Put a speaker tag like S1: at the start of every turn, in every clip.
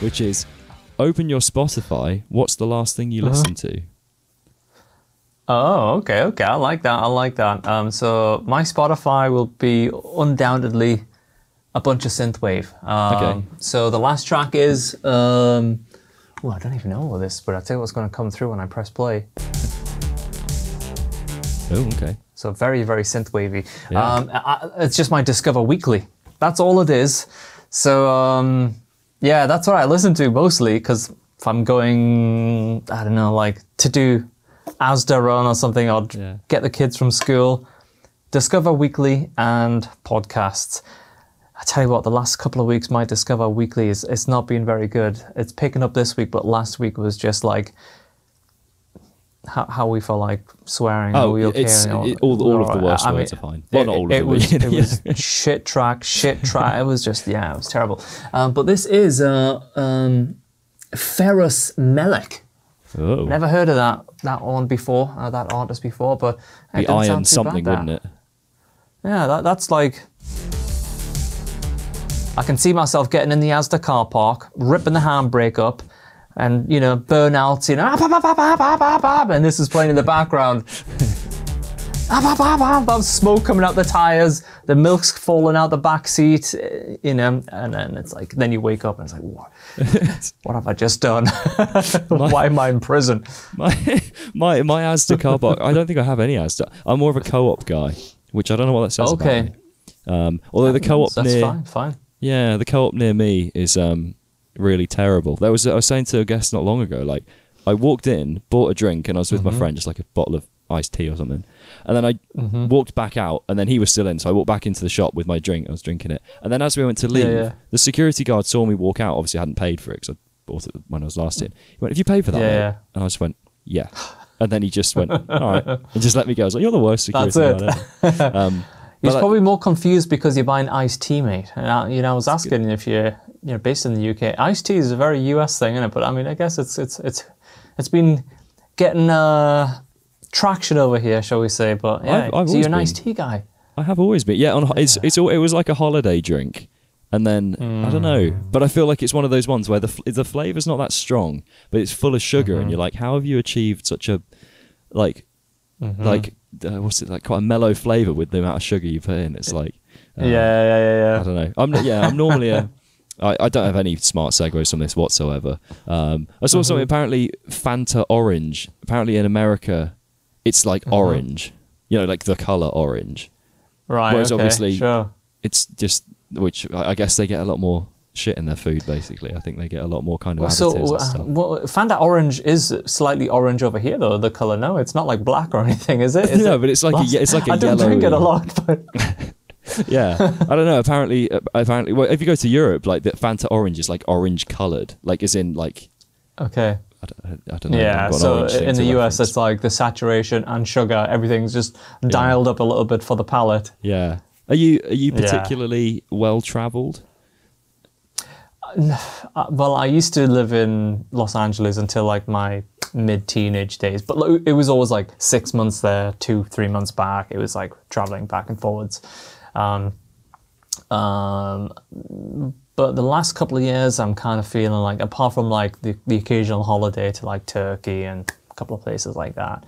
S1: which is open your Spotify. What's the last thing you listen to?
S2: Oh, okay. I like that. So my Spotify will be undoubtedly a bunch of synthwave.
S1: Okay.
S2: So the last track is, I don't even know all this, but I'll tell you what's going to come through when I press play.
S1: Oh, okay.
S2: So very, very synthwavy.
S1: Yeah.
S2: It's just my Discover Weekly. That's all it is. So yeah, that's what I listen to mostly, because if I'm going, I don't know, like to do Asda run or something, or get the kids from school, Discover Weekly and podcasts. I tell you what, the last couple of weeks, my Discover Weekly it's not been very good. It's picking up this week, but last week was just like how we felt like swearing.
S1: Oh,
S2: we okay?
S1: all of the worst words are fine. Well, not all of them.
S2: It was shit track. It was just, it was terrible. But this is Ferrus Melek.
S1: Oh.
S2: Never heard of that one before, that artist before, but
S1: the iron something, wouldn't it?
S2: Yeah, that's like, I can see myself getting in the Asda car park, ripping the handbrake up, and burnouts, and this is playing in the background. Smoke coming out the tires, the milk's falling out the back seat, and then it's like, then you wake up and it's like, what have I just done? Why am I in prison?
S1: My Asda car park, I don't think I have any Asda. I'm more of a co-op guy, which I don't know what that says about me. Although the co-op
S2: that's fine.
S1: Yeah, the co-op near me is really terrible. I was saying to a guest not long ago, like, I walked in, bought a drink, and I was with my friend, just like a bottle of iced tea or something. And then I walked back out, and then he was still in, so I walked back into the shop with my drink. I was drinking it. And then as we went to leave, the security guard saw me walk out. Obviously, I hadn't paid for it, because I bought it when I was last in. He went, "Have you paid for that?"
S2: Yeah.
S1: And I just went, "Yeah." And then he just went, "All right," and just let me go. I was like, "You're the worst security guard ever."
S2: He's probably more confused because you're buying iced tea, mate. And I was asking if you're based in the UK. Iced tea is a very US thing, isn't it? But I mean, I guess it's been getting traction over here, shall we say? But yeah, so you're an iced tea guy. I
S1: have always been. Yeah, it was like a holiday drink, and then I don't know, but I feel like it's one of those ones where the flavor's not that strong, but it's full of sugar, and you're like, how have you achieved such a what's it like? Quite a mellow flavor with the amount of sugar you put in. It's like
S2: yeah.
S1: I don't know. I'm normally I don't have any smart segues from this whatsoever. I saw something, apparently Fanta orange. Apparently in America, it's like orange. Like the color orange.
S2: Right.
S1: Whereas obviously, it's just, which I guess they get a lot more shit in their food. Basically, I think they get a lot more kind of additives and stuff.
S2: Fanta orange is slightly orange over here, though. The color, no, it's not like black or anything, is it?
S1: No, but it's like a yellow.
S2: I don't drink it a lot, but.
S1: Yeah, I don't know. Apparently, well, if you go to Europe, like the Fanta orange is like orange colored, like as in like.
S2: Okay.
S1: I don't know.
S2: Yeah, so in the US, it's like the saturation and sugar, everything's just dialed up a little bit for the palate.
S1: Yeah. Are you particularly well traveled?
S2: Well, I used to live in Los Angeles until like my mid-teenage days, but it was always like 6 months there, 2-3 months back. It was like traveling back and forwards. But the last couple of years, I'm kind of feeling like, apart from like the occasional holiday to like Turkey and a couple of places like that,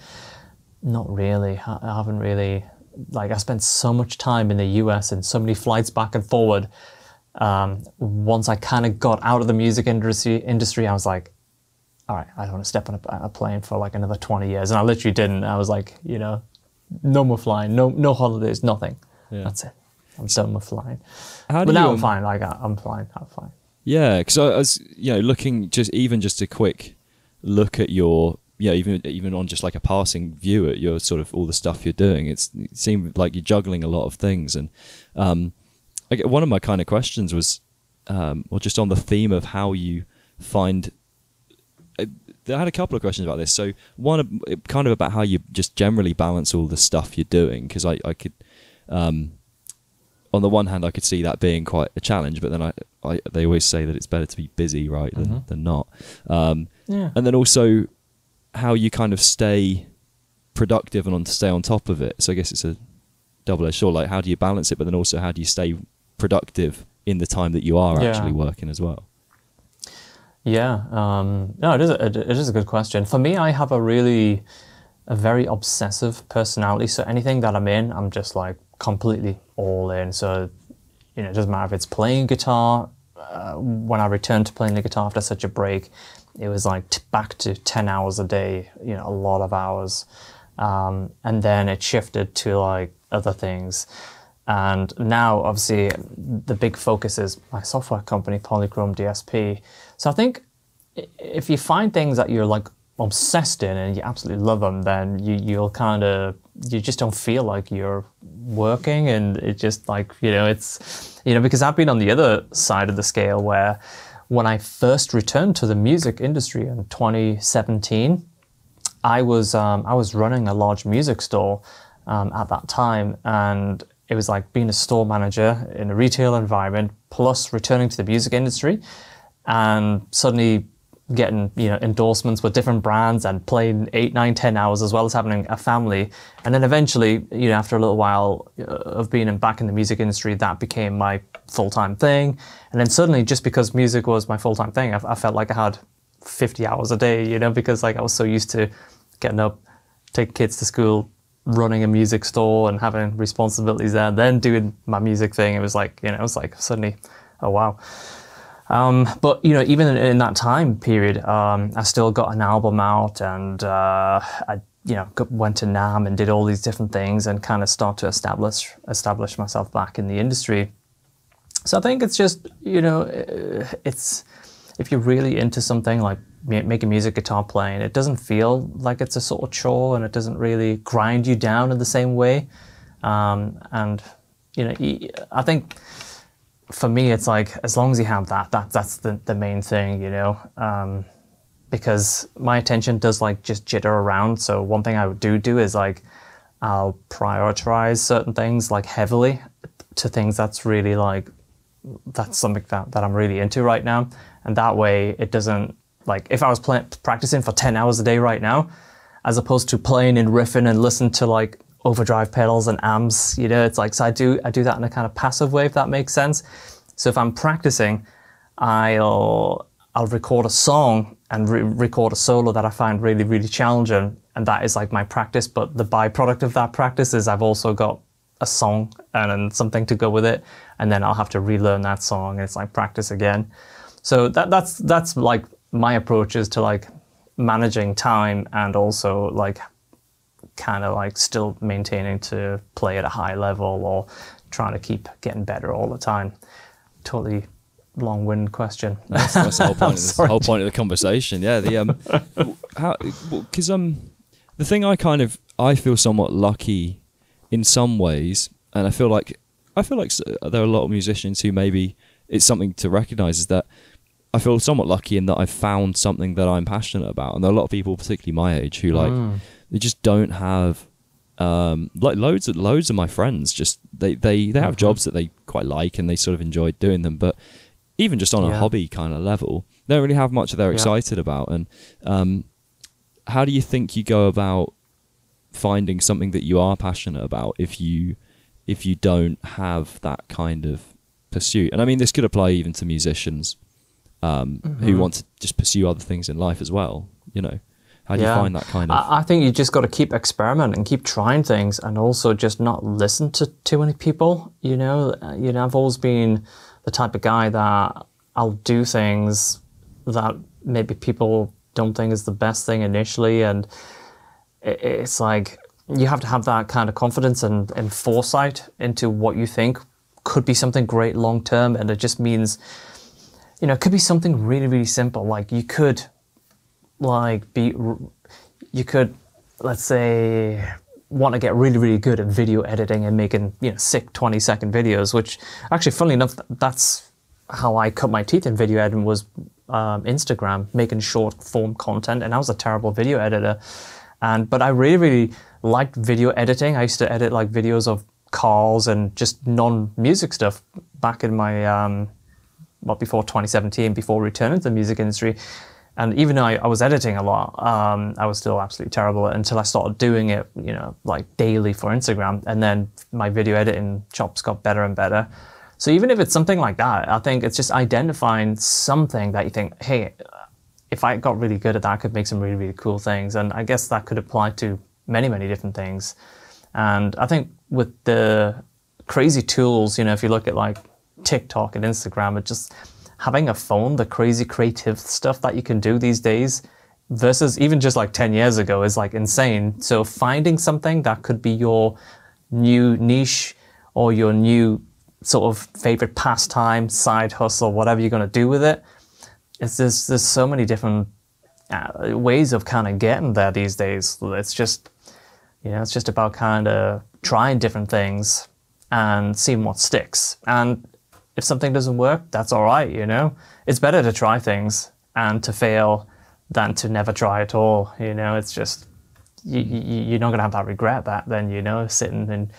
S2: not really. I haven't really, like, I spent so much time in the US and so many flights back and forward. Once I kind of got out of the music industry, I was like, all right, I don't want to step on a plane for like another 20 years. And I literally didn't. I was like, no more flying, no holidays, nothing. Yeah. That's it. I'm done with flying. But now I'm fine. Like I'm fine.
S1: Yeah, because I was, looking just a quick look at your, even on just like a passing view at your sort of all the stuff you're doing. It seemed like you're juggling a lot of things, and one of my kind of questions was, just on the theme of how you find. I had a couple of questions about this. So one, kind of about how you just generally balance all the stuff you're doing, because I could. On the one hand, I could see that being quite a challenge, but then they always say that it's better to be busy, right, than not. And then also how you kind of stay productive and stay on top of it. So I guess it's a double-edged sword. Like, how do you balance it, but then also how do you stay productive in the time that you are actually working as well?
S2: Yeah, no, it is a good question. For me, I have a very obsessive personality. So anything that I'm in, I'm just like completely all in. So, you know, it doesn't matter if it's playing guitar. When I returned to playing the guitar after such a break, it was like back to 10 hours a day, you know, a lot of hours. And then it shifted to like other things. And now, obviously, the big focus is my software company, Polychrome DSP. So I think if you find things that you're like obsessed in and you absolutely love them, then you just don't feel like you're working, and it just like, you know, it's, you know, because I've been on the other side of the scale where when I first returned to the music industry in 2017, I was running a large music store at that time, and it was like being a store manager in a retail environment, plus returning to the music industry, and suddenly getting, you know, endorsements with different brands and playing 8, 9, 10 hours, as well as having a family. And then eventually, you know, after a little while of being back in the music industry, that became my full-time thing. And then suddenly, just because music was my full-time thing, I felt like I had 50 hours a day, you know, because like I was so used to getting up, taking kids to school, running a music store and having responsibilities there, then doing my music thing. It was like, you know, it was like suddenly, oh wow. But, you know, even in that time period, I still got an album out, and I, you know, went to NAMM and did all these different things and kind of start to establish myself back in the industry. So I think it's just, you know, it's, if you're really into something like making music, guitar playing, it doesn't feel like it's a sort of chore, and it doesn't really grind you down in the same way. And, you know, I think for me, it's like, as long as you have that's the main thing, you know, because my attention does like just jitter around. So one thing I would do is like, I'll prioritize certain things like heavily to things that's really like, that's something that I'm really into right now. And that way it doesn't, like, if I was practicing for 10 hours a day right now, as opposed to playing and riffing and listen to like overdrive pedals and amps, you know, it's like, so I do that in a kind of passive way, if that makes sense. So if I'm practicing, I'll record a song and record a solo that I find really, really challenging, and that is like my practice. But the byproduct of that practice is I've also got a song and something to go with it, and then I'll have to relearn that song, and it's like practice again. So that's like my approach is to like managing time, and also like kind of like still maintaining to play at a high level, or trying to keep getting better all the time. Totally long-winded question.
S1: That's the whole point. The whole point of the conversation. Yeah. Because the thing I feel somewhat lucky in some ways, and I feel like there are a lot of musicians who maybe it's something to recognize, is that I feel somewhat lucky in that I've found something that I'm passionate about. And there are a lot of people, particularly my age, who like they just don't have like loads of my friends just they have jobs that they quite like and they sort of enjoy doing them, but even just on a hobby kind of level, they don't really have much that they're excited about. And how do you think you go about finding something that you are passionate about if you don't have that kind of pursuit? And I mean, this could apply even to musicians who want to just pursue other things in life as well, you know. How do you find that kind of...
S2: I think you just got to keep experimenting, keep trying things, and also just not listen to too many people, you know. I've always been the type of guy that I'll do things that maybe people don't think is the best thing initially, and it's like you have to have that kind of confidence and foresight into what you think could be something great long term. And it just means, you know, it could be something really, really simple. Like you could let's say want to get really, really good at video editing and making, you know, sick 20-second videos, which actually, funnily enough, that's how I cut my teeth in video editing, was Instagram, making short form content. And I was a terrible video editor. But I really, really liked video editing. I used to edit like videos of cars and just non-music stuff back in my, before 2017, before returning to the music industry. And even though I was editing a lot, I was still absolutely terrible until I started doing it, you know, like daily for Instagram. And then my video editing chops got better and better. So even if it's something like that, I think it's just identifying something that you think, hey, if I got really good at that, I could make some really, really cool things. And I guess that could apply to many, many different things. And I think with the crazy tools, you know, if you look at like TikTok and Instagram, it just having a phone, the crazy creative stuff that you can do these days versus even just like 10 years ago is like insane. So finding something that could be your new niche or your new sort of favorite pastime, side hustle, whatever you're going to do with it, there's so many different ways of kind of getting there these days. It's just, you know, it's just about kind of trying different things and seeing what sticks. And if something doesn't work, that's all right, you know. It's better to try things and to fail than to never try at all, you know. It's just, you're not going to have that regret that then, you know, sitting and,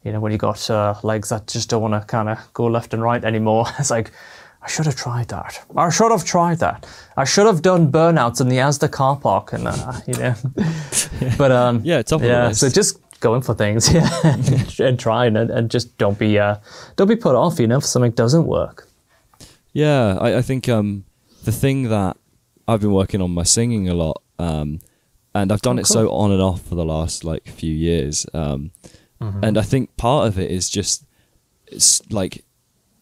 S2: you know, when you got legs that just don't want to kind of go left and right anymore. It's like, I should have tried that. I should have tried that. I should have done burnouts in the Asda car park and, you know. But,
S1: yeah, top of the list.
S2: So just going for things, yeah, and trying and just don't be put off, you know, if something doesn't work.
S1: Yeah, I think the thing that I've been working on my singing a lot, and I've done it so on and off for the last like few years, and I think part of it is just it's like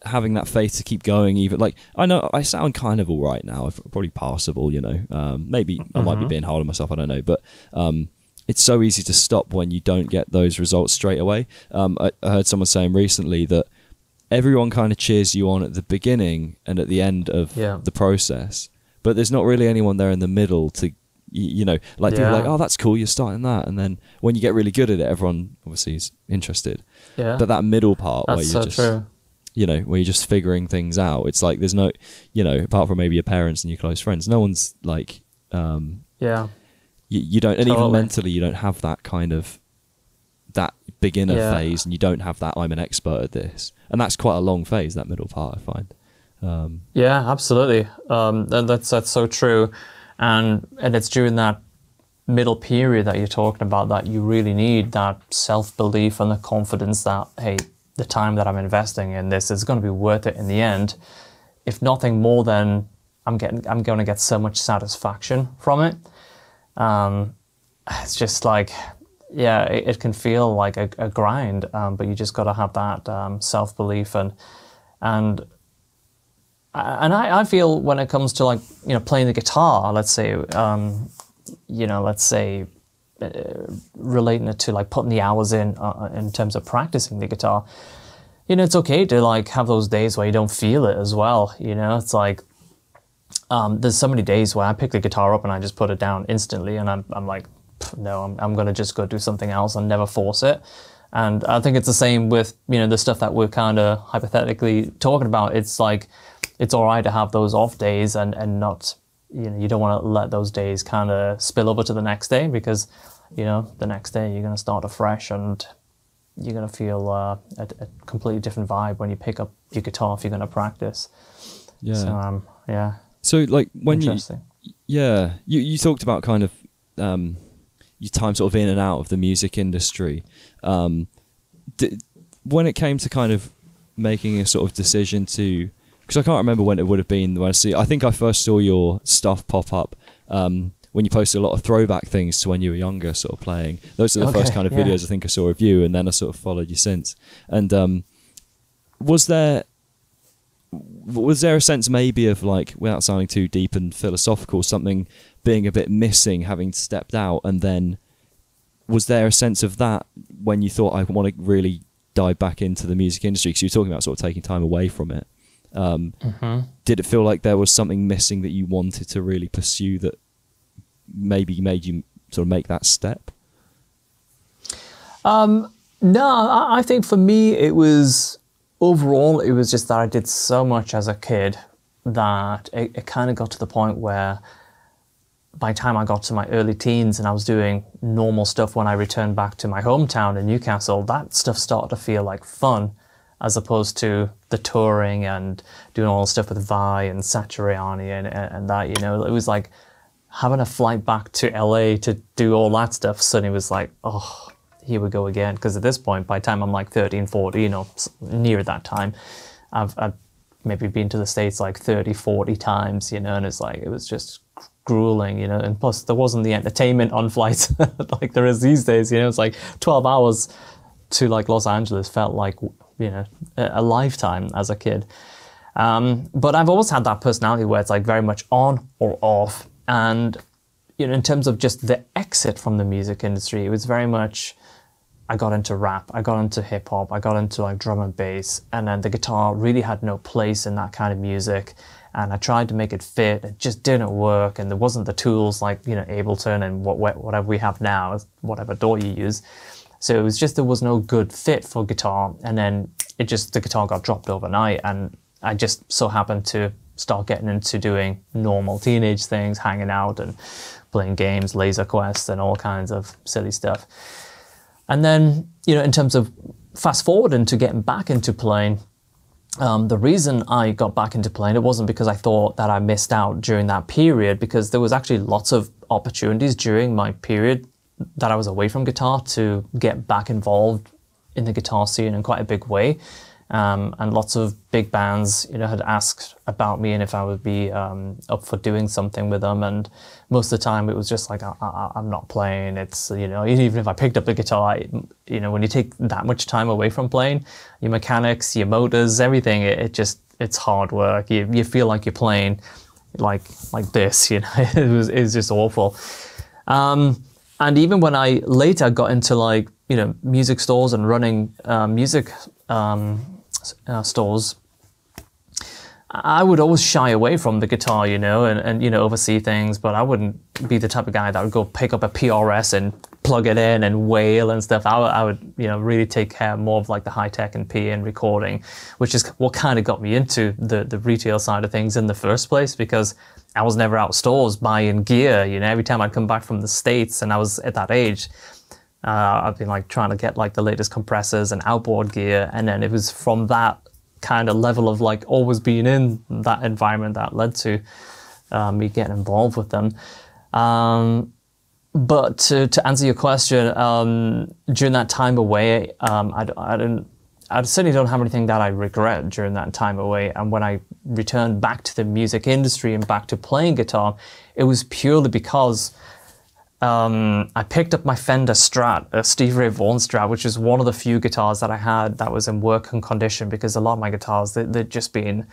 S1: having that faith to keep going. Even like I know I sound kind of all right now, probably passable, you know. Maybe I might be being hard on myself, I don't know, but it's so easy to stop when you don't get those results straight away. I heard someone saying recently that everyone kind of cheers you on at the beginning and at the end of the process, but there's not really anyone there in the middle to, you know, like people are like, oh, that's cool, you're starting that. And then when you get really good at it, everyone obviously is interested. Yeah. But that middle part where you're just, you know, where you're just figuring things out, it's like there's no, you know, apart from maybe your parents and your close friends, no one's like, you don't, and even mentally, you don't have that kind of, that beginner phase, and you don't have that, I'm an expert at this. And that's quite a long phase, that middle part, I find.
S2: Yeah, absolutely. That's so true. And it's during that middle period that you're talking about that you really need that self-belief and the confidence that, hey, the time that I'm investing in this is going to be worth it in the end. If nothing more than I'm going to get so much satisfaction from it. It's just like, yeah, it can feel like a grind, but you just got to have that self-belief and I feel when it comes to like, you know, playing the guitar, let's say, you know, let's say relating it to like putting the hours in terms of practicing the guitar, you know, it's okay to like have those days where you don't feel it as well. You know, it's like, there's so many days where I pick the guitar up and I just put it down instantly and I'm like, no, I'm going to just go do something else and never force it. And I think it's the same with, you know, the stuff that we're kind of hypothetically talking about. It's like, it's all right to have those off days and not, you know, you don't want to let those days kind of spill over to the next day because, you know, the next day you're going to start afresh and you're going to feel a completely different vibe when you pick up your guitar if you're going to practice. Yeah. So, yeah.
S1: So like when you talked about kind of your time sort of in and out of the music industry. When it came to kind of making a sort of decision to, because I can't remember when it would have been. I think I first saw your stuff pop up when you posted a lot of throwback things to when you were younger, sort of playing. Those are the first kind of videos I think I saw of you, and then I sort of followed you since. And was there a sense maybe of like, without sounding too deep and philosophical, something being a bit missing, having stepped out, and then was there a sense of that when you thought I want to really dive back into the music industry? Because you were talking about sort of taking time away from it. Did it feel like there was something missing that you wanted to really pursue that maybe made you sort of make that step? No, I think for me it was just that I did so much as a kid that it kind of got to the point where by the time I got to my early teens and I was doing normal stuff when I returned back to my hometown in Newcastle, that stuff started to feel like fun as opposed to the touring and doing all the stuff with Vi and Satriani and that, you know. It was like having a flight back to LA to do all that stuff suddenly was like, oh, here we go again. Because at this point, by the time I'm like 13, 14, or near that time, I've
S2: maybe been to the States like 30, 40 times, you know, and it's like, it was just grueling, you know, and plus there wasn't the entertainment on flights like there is these days, you know. It's like 12 hours to like Los Angeles felt like, you know, a lifetime as a kid. But I've always had that personality where it's like very much on or off. And, you know, in terms of just the exit from the music industry, it was very much, I got into rap, I got into hip hop, I got into like drum and bass, and then the guitar really had no place in that kind of music. And I tried to make it fit, it just didn't work, and there wasn't the tools like, you know, Ableton and whatever we have now, whatever DAW you use. So it was just, there was no good fit for guitar, and then it just, the guitar got dropped overnight, and I just so happened to start getting into doing normal teenage things, hanging out and playing games, Laser Quest and all kinds of silly stuff. And then, you know, in terms of fast forward into getting back into playing, the reason I got back into playing, it wasn't because I thought that I missed out during that period, because there was actually lots of opportunities during my period that I was away from guitar to get back involved in the guitar scene in quite a big way. And lots of big bands, you know, had asked about me and if I would be up for doing something with them. And most of the time it was just like, I'm not playing. It's, you know, even if I picked up the guitar, you know, when you take that much time away from playing, your mechanics, your motors, everything, it's hard work. You feel like you're playing like this, you know. It was just awful. And even when I later got into like, you know, music stores and running music stores, I would always shy away from the guitar, you know, and you know, oversee things, but I wouldn't be the type of guy that would go pick up a PRS and plug it in and wail and stuff. I would, you know, really take care more of like the high tech and PA and recording, which is what kind of got me into the retail side of things in the first place, because I was never out stores buying gear, you know. Every time I'd come back from the States, and I was at that age, I've been like trying to get like the latest compressors and outboard gear, and then it was from that kind of level of like always being in that environment that led to me getting involved with them. But to answer your question, during that time away, I certainly don't have anything that I regret during that time away. And when I returned back to the music industry and back to playing guitar, it was purely because I picked up my Fender Strat, a Stevie Ray Vaughan Strat, which is one of the few guitars that I had that was in working condition, because a lot of my guitars, they'd just been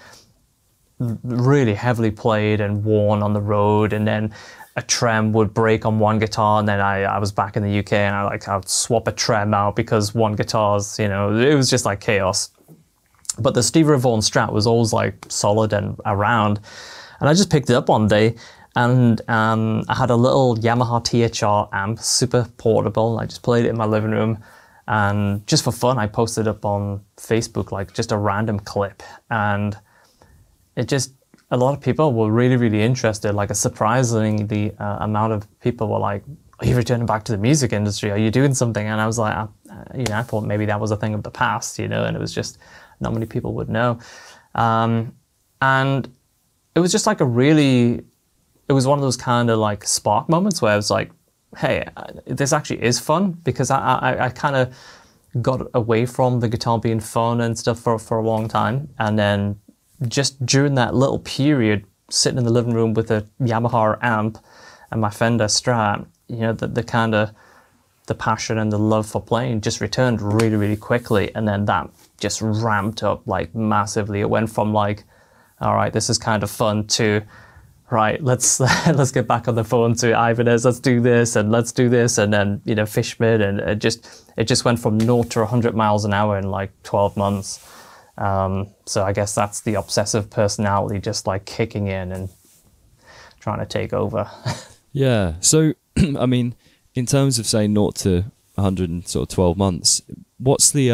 S2: really heavily played and worn on the road, and then a trem would break on one guitar, and then I was back in the UK and I would swap a trem out because one guitar's, you know, it was just like chaos. But the Stevie Ray Vaughan Strat was always like solid and around, and I just picked it up one day. And I had a little Yamaha THR amp, super portable, and I just played it in my living room. And just for fun, I posted up on Facebook, like just a random clip. And it just, a lot of people were really, really interested. Like a surprisingly amount of people were like, are you returning back to the music industry? Are you doing something? And I was like, you know, I thought maybe that was a thing of the past, you know, and it was just, not many people would know. And it was just like it was one of those kind of like spark moments where I was like, hey, this actually is fun, because I kind of got away from the guitar being fun and stuff for a long time. And then just during that little period, sitting in the living room with a Yamaha amp and my Fender Strat, you know, the kind of the passion and the love for playing just returned really, really quickly. And then that just ramped up like massively. It went from like, all right, this is kind of fun, to right, let's get back on the phone to Ibanez, let's do this, and then, you know, Fishman, and it just went from 0 to 100 miles an hour in like 12 months. So I guess that's the obsessive personality just like kicking in and trying to take over.
S1: Yeah. So, I mean, in terms of saying 0 to 100 in sort of 12 months, what's the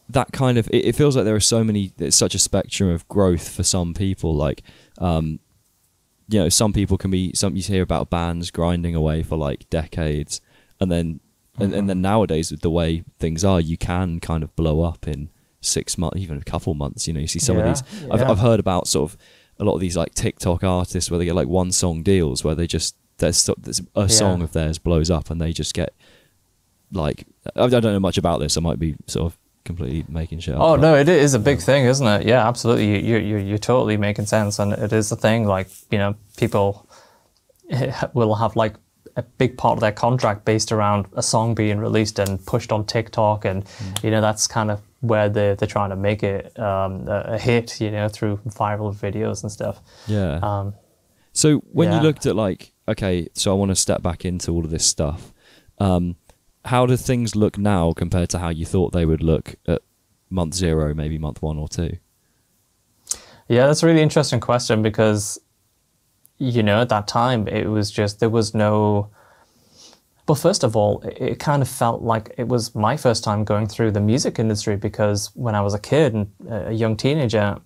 S1: that kind of, it feels like there are so many, it's such a spectrum of growth for some people. Like, you know, some people can be, you hear about bands grinding away for like decades, and then and then nowadays with the way things are, you can kind of blow up in 6 months, even a couple months. You know, you see some of these. Yeah. I've heard about sort of a lot of these like TikTok artists where they get like one song deals, where they just there's a song of theirs blows up and they just get like, I don't know much about this. I might be sort of completely making shit up.
S2: Oh no, it is a big thing, isn't it? Yeah, absolutely. You're totally making sense, and it is a thing. Like, you know, people will have like a big part of their contract based around a song being released and pushed on TikTok, and you know, that's kind of where they're trying to make it a hit, you know, through viral videos and stuff.
S1: Yeah. So when you
S2: yeah.
S1: looked at like, okay, so I want to step back into all of this stuff, how do things look now compared to how you thought they would look at month 0, maybe month 1 or 2?
S2: Yeah, that's a really interesting question, because, you know, at that time it was just, there was no, well, first of all, it kind of felt like it was my first time going through the music industry, because when I was a kid and a young teenager,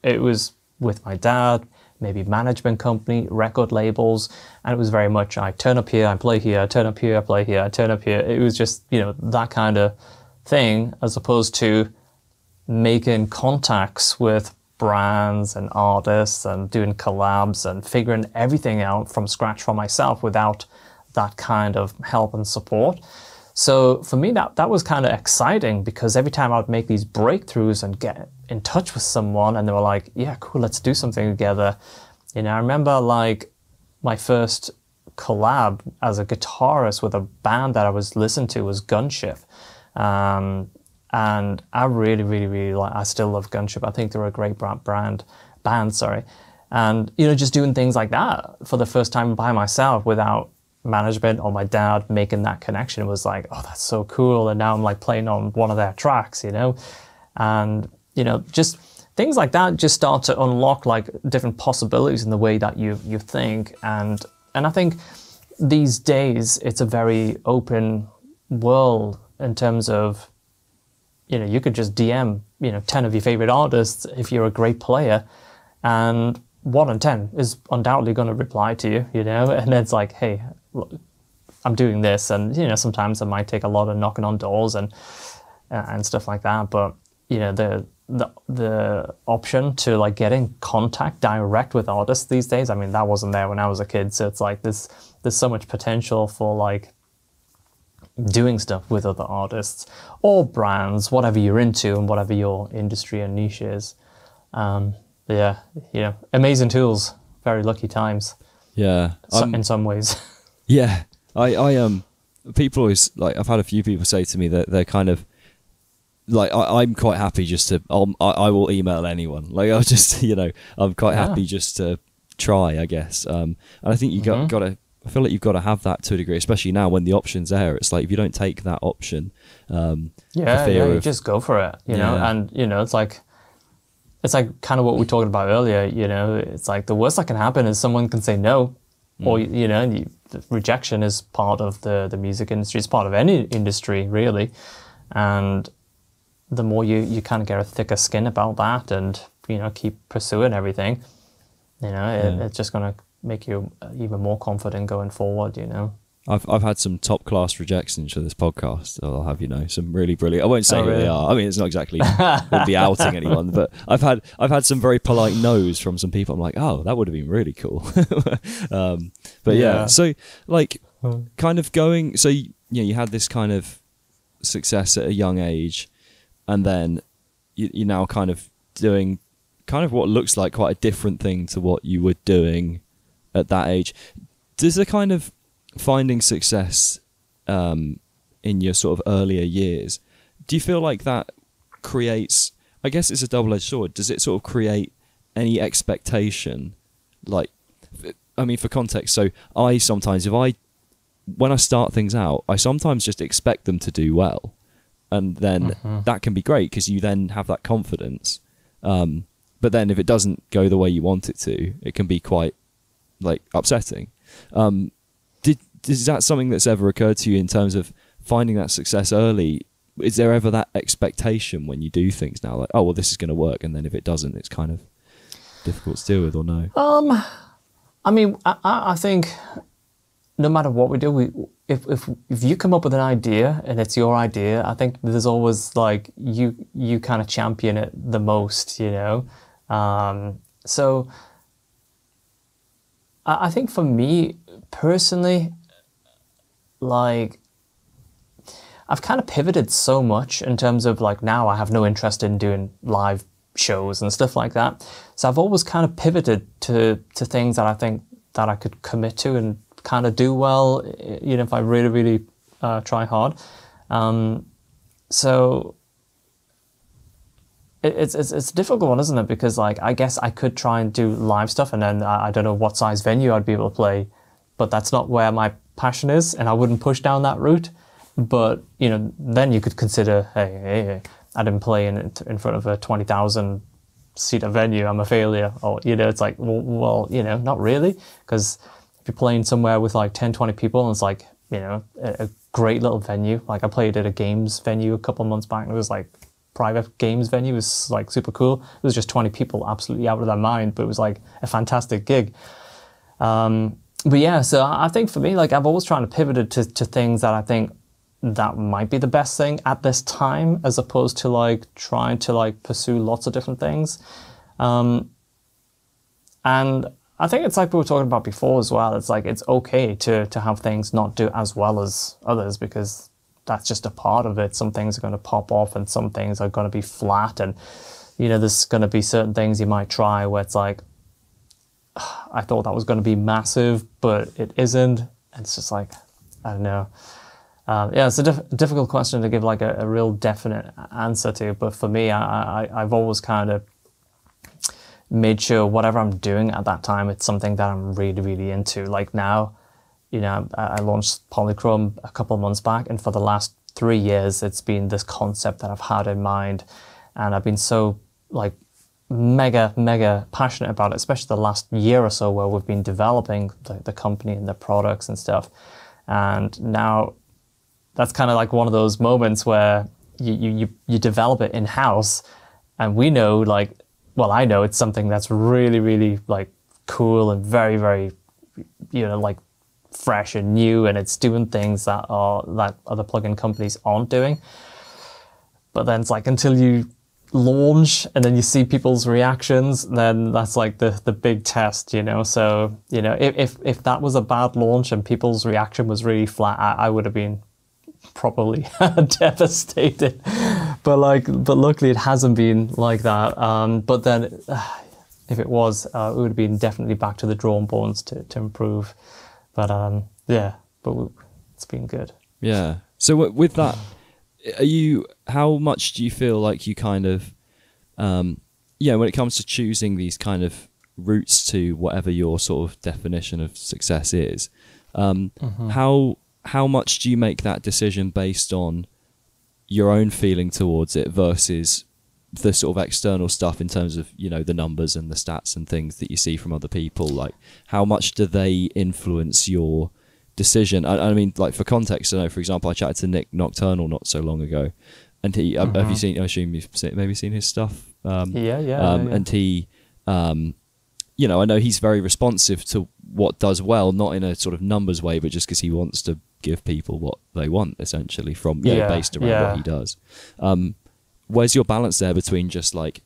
S2: it was with my dad, maybe management company, record labels, and it was very much, I turn up here, I play here, I turn up here, I play here, I turn up here. It was just, you know, that kind of thing, as opposed to making contacts with brands and artists and doing collabs and figuring everything out from scratch for myself without that kind of help and support. So for me, that was kind of exciting, because every time I would make these breakthroughs and get in touch with someone and they were like, yeah, cool, let's do something together. You know, I remember like my first collab as a guitarist with a band that I was listening to was Gunship. And I really, really, really like, I still love Gunship. I think they're a great band. And, you know, just doing things like that for the first time by myself without management or my dad making that connection was like, oh, that's so cool. And now I'm like playing on one of their tracks, you know? And, you know, just things like that just start to unlock like different possibilities in the way that you think. And I think these days it's a very open world in terms of, you know, you could just DM, you know, 10 of your favorite artists if you're a great player, and 1 in 10 is undoubtedly going to reply to you, you know, and it's like, hey, look, I'm doing this. And, you know, sometimes it might take a lot of knocking on doors and stuff like that. But, you know, the option to like get in contact direct with artists these days, I mean, that wasn't there when I was a kid. So it's like there's so much potential for like doing stuff with other artists or brands, whatever you're into and whatever your industry and niche is. Yeah, you know, amazing tools, very lucky times.
S1: Yeah.
S2: In some ways.
S1: Yeah. I people always, like, I've had a few people say to me that they're kind of, like, I'm quite happy just to, I will email anyone. Like, I'll just, you know, I'm quite happy just to try, I guess. And I think you got to, I feel like you've got to have that to a degree, especially now when the option's there. It's like, if you don't take that option,
S2: you just go for it, you know, and, you know, it's like kind of what we were talking about earlier, you know, it's like the worst that can happen is someone can say no, or, you know, rejection is part of the music industry. It's part of any industry, really. And the more you kind of get a thicker skin about that and, you know, keep pursuing everything, you know, it's just going to make you even more confident going forward, you know.
S1: I've had some top class rejections for this podcast. I'll have you know, some really brilliant. I won't say who they are. I mean, it's not exactly would be outing anyone, but I've had some very polite no's from some people. I'm like, oh, that would have been really cool. But yeah, so like, kind of going. So you know, you had this kind of success at a young age, and then you're now kind of doing kind of what looks like quite a different thing to what you were doing at that age. Does the kind of finding success in your sort of earlier years, do you feel like that creates, I guess it's a double-edged sword, does it sort of create any expectation? Like, I mean, for context, so I sometimes, when I start things out, I sometimes just expect them to do well, and then that can be great because you then have that confidence, but then if it doesn't go the way you want it to, it can be quite like upsetting. Is that something that's ever occurred to you in terms of finding that success early? Is there ever that expectation when you do things now, like, oh, well, this is going to work, and then if it doesn't, it's kind of difficult to deal with, or no?
S2: I mean, I think no matter what we do, if you come up with an idea and it's your idea, I think there's always like you kind of champion it the most, you know. So I think for me personally, like, I've kind of pivoted so much in terms of like now I have no interest in doing live shows and stuff like that. So I've always kind of pivoted to things that I think that I could commit to and kind of do well, you know, if I really, really try hard. So it's a difficult one, isn't it? Because like I guess I could try and do live stuff, and then I don't know what size venue I'd be able to play, but that's not where my passion is, and I wouldn't push down that route. But you know, then you could consider, hey, I didn't play in front of a 20,000 seater venue, I'm a failure. Or you know, it's like, well, you know, not really, because if you're playing somewhere with like 10, 20 people, and it's like, you know, a great little venue. Like I played at a games venue a couple of months back, and it was like private games venue. It was like super cool. It was just 20 people, absolutely out of their mind, but it was like a fantastic gig. But yeah, so I think for me, like I've always trying to pivot to things that I think that might be the best thing at this time, as opposed to like trying to like pursue lots of different things. And I think it's like we were talking about before as well. It's like it's okay to have things not do as well as others, because that's just a part of it. Some things are going to pop off and some things are going to be flat. And, you know, there's going to be certain things you might try where it's like, I thought that was going to be massive, but it isn't. And it's just like, I don't know. Yeah, it's a difficult question to give like a real definite answer to. But for me, I've always kind of made sure whatever I'm doing at that time, it's something that I'm really, really into. Like now, you know, I launched Polychrome a couple of months back, and for the last 3 years, it's been this concept that I've had in mind, and I've been so like mega passionate about it, especially the last year or so where we've been developing the company and the products and stuff. And now that's kind of like one of those moments where you develop it in-house, and we know, like, well, I know it's something that's really, really like cool and very, very, you know, like fresh and new, and it's doing things that other plugin companies aren't doing. But then it's like until you launch and then you see people's reactions, then that's like the big test, you know. So, you know, if that was a bad launch and people's reaction was really flat, I would have been probably devastated. But luckily it hasn't been like that. But then if it was, it would have been definitely back to the drawing boards to improve. But yeah, but it's been good.
S1: Yeah. So with that, how much do you feel like you kind of, yeah, when it comes to choosing these kind of routes to whatever your sort of definition of success is, how much do you make that decision based on your own feeling towards it versus the sort of external stuff in terms of, you know, the numbers and the stats and things that you see from other people? Like, how much do they influence your decision? I mean, like, for context, I know, for example, I chatted to Nick Nocturnal not so long ago, and he, have you seen, I assume you've maybe seen his stuff?
S2: Yeah.
S1: And he, you know, I know he's very responsive to what does well, not in a sort of numbers way, but just because he wants to give people what they want, essentially, from, you know, based around what he does. Where's your balance there between just like,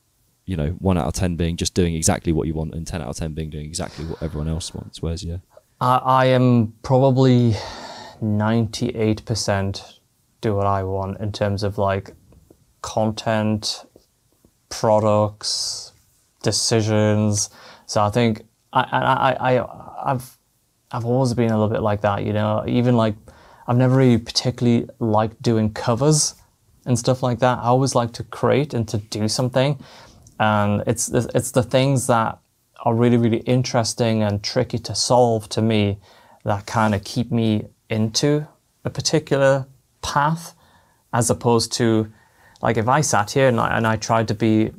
S1: you know, 1 out of 10 being just doing exactly what you want and 10 out of 10 being doing exactly what everyone else wants? Where's your...
S2: I am probably 98% do what I want in terms of like content, products, decisions. So I think I've always been a little bit like that, you know. Even like I've never really particularly liked doing covers and stuff like that. I always like to create and to do something, and it's the things that are really, really interesting and tricky to solve to me that kind of keep me into a particular path, as opposed to like if I sat here and I tried to be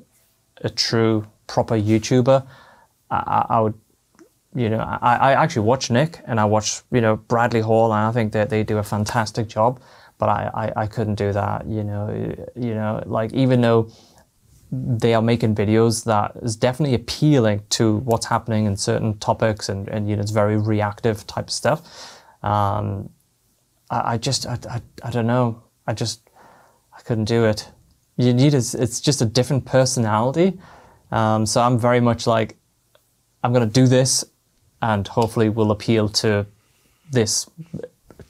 S2: a true proper YouTuber, I would, you know, I actually watch Nick and I watch, you know, Bradley Hall, and I think that they do a fantastic job, but I couldn't do that, you know, like even though they are making videos that is definitely appealing to what's happening in certain topics and you know, it's very reactive type stuff. I don't know. I couldn't do it. You need it's just a different personality. So I'm very much like, I'm going to do this and hopefully will appeal to this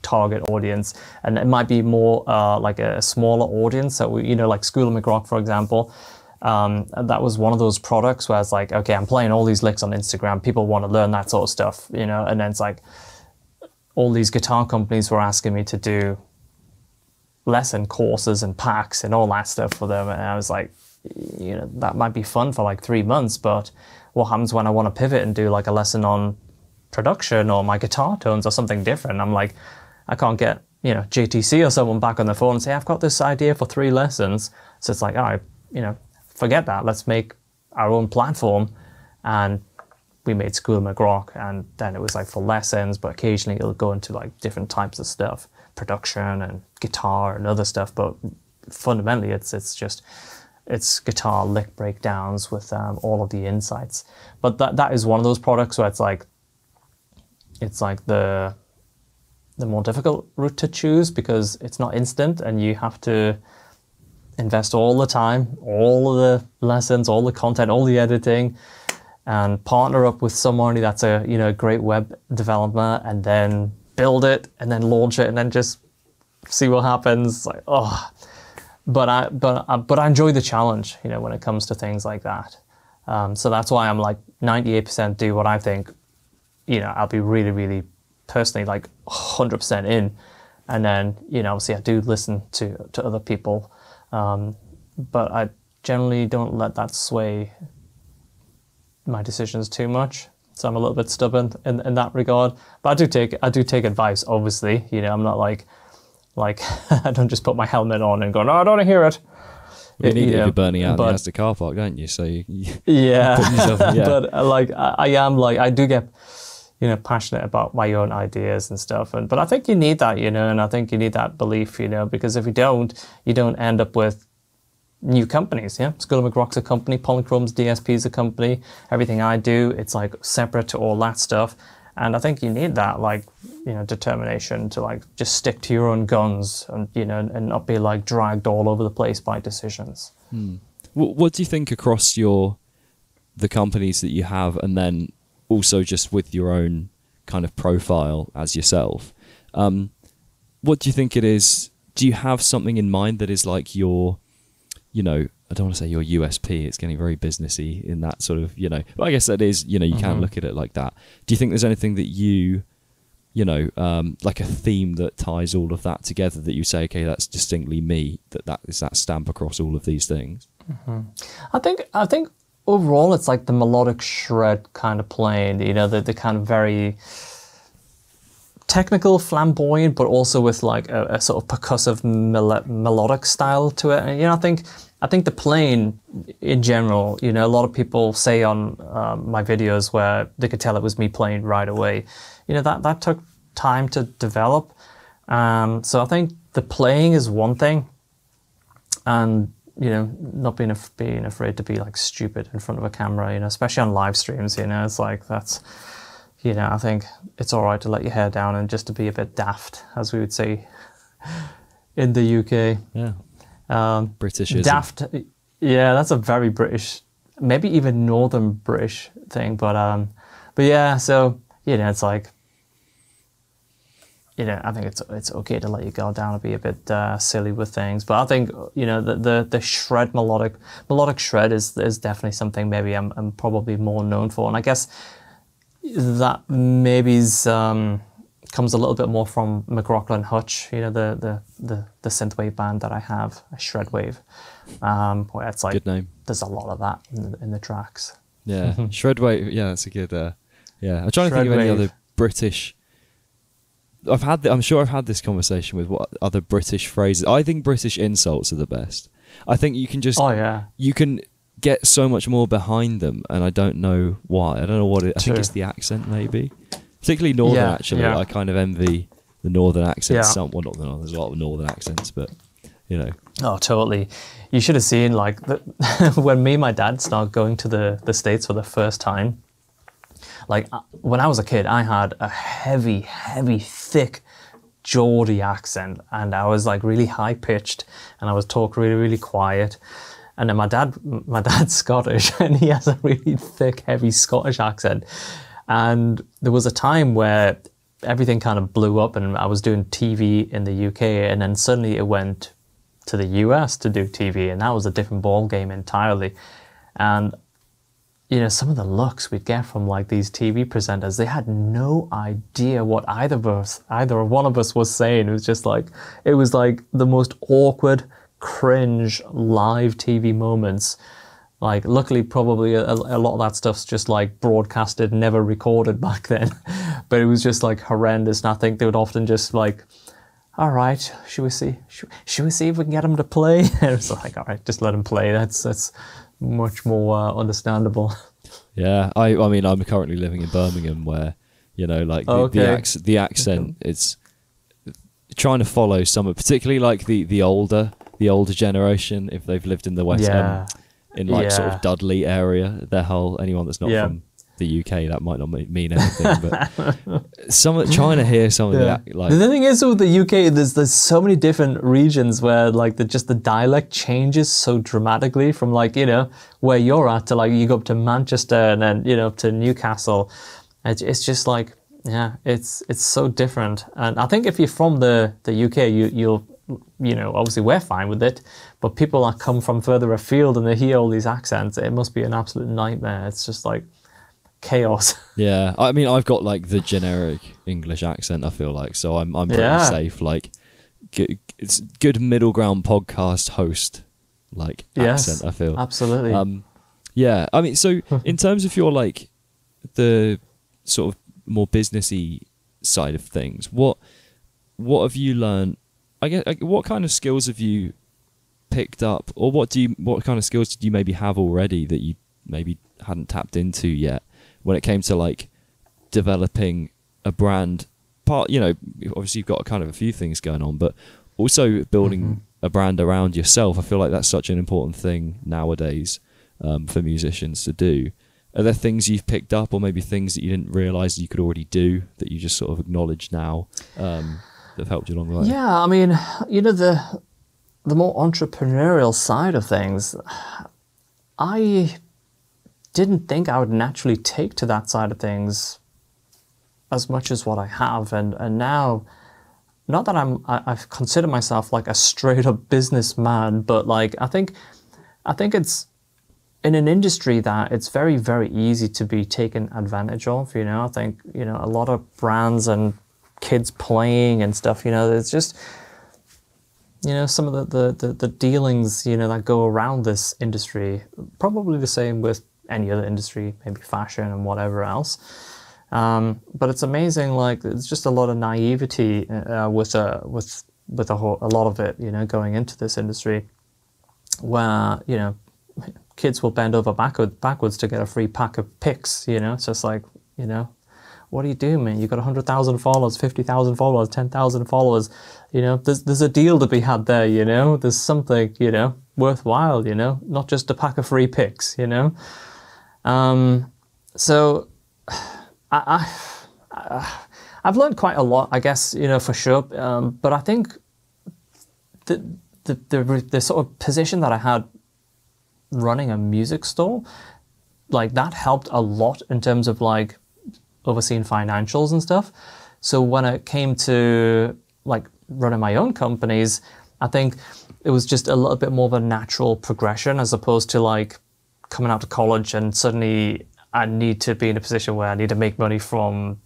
S2: target audience, and it might be more like a smaller audience. So we, you know, like School of McRock, for example. That was one of those products where it's like, okay, I'm playing all these licks on Instagram. People want to learn that sort of stuff, you know. And then it's like all these guitar companies were asking me to do lesson courses and packs and all that stuff for them. And I was like, you know, that might be fun for like 3 months, but what happens when I want to pivot and do like a lesson on production or my guitar tones or something different? I'm like, I can't get, you know, JTC or someone back on the phone and say, I've got this idea for 3 lessons. So it's like, all right, you know, forget that. Let's make our own platform. And we made School of McRock, and then it was like for lessons, but occasionally it'll go into like different types of stuff, production and guitar and other stuff. But fundamentally, it's guitar lick breakdowns with all of the insights. But that is one of those products where it's like the more difficult route to choose, because it's not instant and you have to invest all the time, all of the lessons, all the content, all the editing, and partner up with somebody that's a, you know, great web developer, and then build it and then launch it and then just see what happens. Like, oh, but I enjoy the challenge, you know, when it comes to things like that. So that's why I'm like 98% do what I think, you know, I'll be really, really personally like 100% in. And then, you know, obviously I do listen to other people. But I generally don't let that sway my decisions too much. So I'm a little bit stubborn in that regard. But I do take advice, obviously. You know, I'm not like I don't just put my helmet on and go, no, I don't want to hear it.
S1: You need it if you're burning out in the Asda car park, don't you? So
S2: yeah. But I do get, you know, passionate about my own ideas and stuff. But I think you need that, you know, and I think you need that belief, you know, because if you don't end up with new companies, yeah? School of McRock's a company, Polychrome's DSP is a company. Everything I do, it's like separate to all that stuff. And I think you need that, like, you know, determination to like just stick to your own guns and, you know, and not be like dragged all over the place by decisions.
S1: What do you think across the companies that you have, and then also just with your own kind of profile as yourself, what do you think it is? Do you have something in mind that is like your, you know, I don't want to say your USP, it's getting very businessy in that sort of, you know, but I guess that is, you know, you can look at it like that. Do you think there's anything that you know, like a theme that ties all of that together that you say, okay, that's distinctly me, that is that stamp across all of these things?
S2: I think overall it's like the melodic shred kind of playing, you know, the kind of very technical, flamboyant, but also with like a sort of percussive melodic style to it. And, you know, I think the playing in general, you know, a lot of people say on my videos where they could tell it was me playing right away. You know, that took time to develop. So I think the playing is one thing, and, you know, not being afraid to be like stupid in front of a camera, you know, especially on live streams, you know, it's like that's, you know, I think it's all right to let your hair down and just to be a bit daft, as we would say in the UK. Yeah.
S1: Britishism.
S2: Daft. Yeah, that's a very British, maybe even Northern British thing. But yeah, so, you know, it's like, you know, I think it's okay to let your guard down and be a bit silly with things. But I think, you know, the shred melodic shred is definitely something maybe I'm probably more known for. And I guess that maybe comes a little bit more from McRocklin Hutch, you know, the synthwave band that I have, Shredwave, where it's like,
S1: good name.
S2: There's a lot of that in the tracks.
S1: Yeah, Shredwave. Yeah, that's a good. Yeah, I'm trying to think of any other British. I'm sure I've had this conversation with what other British phrases. I think British insults are the best. I think you can just. Oh yeah. You can get so much more behind them, and I don't know why. I don't know what it. I think it's the accent, maybe. Particularly Northern, actually. Yeah. I kind of envy the Northern accents. Yeah. Well, not the Northern. There's a lot of Northern accents, but, you know. Oh,
S2: totally. You should have seen, like, when me and my dad started going to the States for the first time. Like, when I was a kid, I had a heavy, thick Geordie accent, and I was, like, really high-pitched, and I was talk really, really quiet. And then my dad's Scottish, and he has a really thick, heavy Scottish accent. And there was a time where everything kind of blew up, and I was doing TV in the UK, and then suddenly it went to the US to do TV, and that was a different ball game entirely. And you know, some of the looks we'd get from like these TV presenters, they had no idea what either one of us was saying. It was like the most awkward, cringe live TV moments. Like, luckily, probably a lot of that stuff's just like broadcasted, never recorded back then. But it was just like horrendous. And I think they would often just like, all right, should we see if we can get him to play? And it was like, all right, just let him play. That's much more understandable.
S1: Yeah, I mean, I'm currently living in Birmingham, where, you know, like the accent, it's trying to follow some, particularly like the older generation, if they've lived in the West End, in like sort of Dudley area, anyone that's not from the UK, that might not mean anything, but trying to hear some of the like.
S2: The thing is with the UK, there's so many different regions where like the dialect changes so dramatically from like, you know, where you're at to like you go up to Manchester and then, you know, up to Newcastle. It's just like, yeah, it's so different. And I think if you're from the UK, you'll you know, obviously we're fine with it, but people that come from further afield and they hear all these accents, it must be an absolute nightmare. It's just like chaos.
S1: Yeah, I mean, I've got like the generic English accent, I feel like, so I'm pretty safe. Like, it's good middle ground podcast host like accent, I feel.
S2: Absolutely.
S1: Yeah, I mean, so in terms of your like the sort of more businessy side of things, what have you learned? I guess, what kind of skills have you picked up, or what kind of skills did you maybe have already that you maybe hadn't tapped into yet when it came to like developing a brand? You know, obviously you've got kind of a few things going on, but also building a brand around yourself. I feel like that's such an important thing nowadays for musicians to do. Are there things you've picked up, or maybe things that you didn't realize you could already do that you just sort of acknowledge now that have helped you along the way?
S2: Yeah, I mean, you know, the more entrepreneurial side of things, I didn't think I would naturally take to that side of things as much as what I have, and now, not that I consider myself like a straight up businessman, but like I think it's in an industry that it's very, very easy to be taken advantage of. You know, I think, you know, a lot of brands and kids playing and stuff, you know, it's just, you know, some of the dealings, you know, that go around this industry, probably the same with any other industry, maybe fashion and whatever else. But it's amazing, like, it's just a lot of naivety with a lot of it, you know, going into this industry, where, you know, kids will bend over backwards to get a free pack of picks, you know. It's just like, you know, what do you do, man? You've got 100,000 followers, 50,000 followers, 10,000 followers. You know, there's a deal to be had there, you know. There's something, you know, worthwhile, you know, not just a pack of free picks, you know. So I've learned quite a lot, I guess, you know, for sure. But I think the sort of position that I had running a music store, like, that helped a lot in terms of like overseeing financials and stuff. So when it came to like running my own companies, I think it was just a little bit more of a natural progression, as opposed to like coming out of college and suddenly I need to be in a position where I need to make money from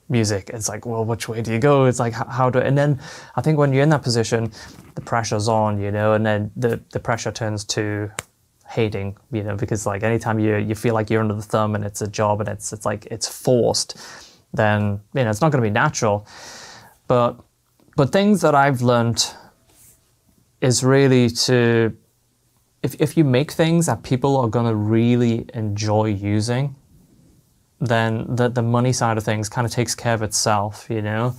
S2: music. It's like, well, which way do you go? It's like, how do, and then I think when you're in that position, the pressure's on, you know, and then the pressure turns to hating, you know, because like anytime you feel like you're under the thumb and it's a job and it's like it's forced, then, you know, it's not going to be natural. But things that I've learned is really to, if you make things that people are going to really enjoy using, then the money side of things kind of takes care of itself, you know.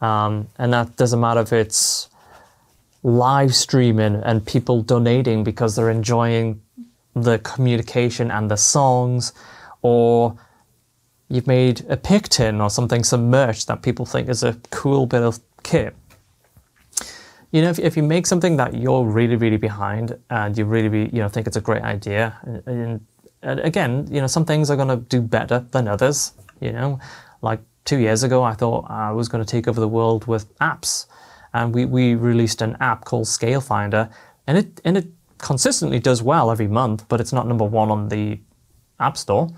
S2: And that doesn't matter if it's live streaming and people donating because they're enjoying the communication and the songs, or you've made a pick tin or something, some merch that people think is a cool bit of kit. You know, if you make something that you're really, really behind and you really, you know, think it's a great idea, and again, you know, some things are going to do better than others, you know, like 2 years ago, I thought I was going to take over the world with apps. And we released an app called Scale Finder, and it consistently does well every month, but it's not #1 on the App Store.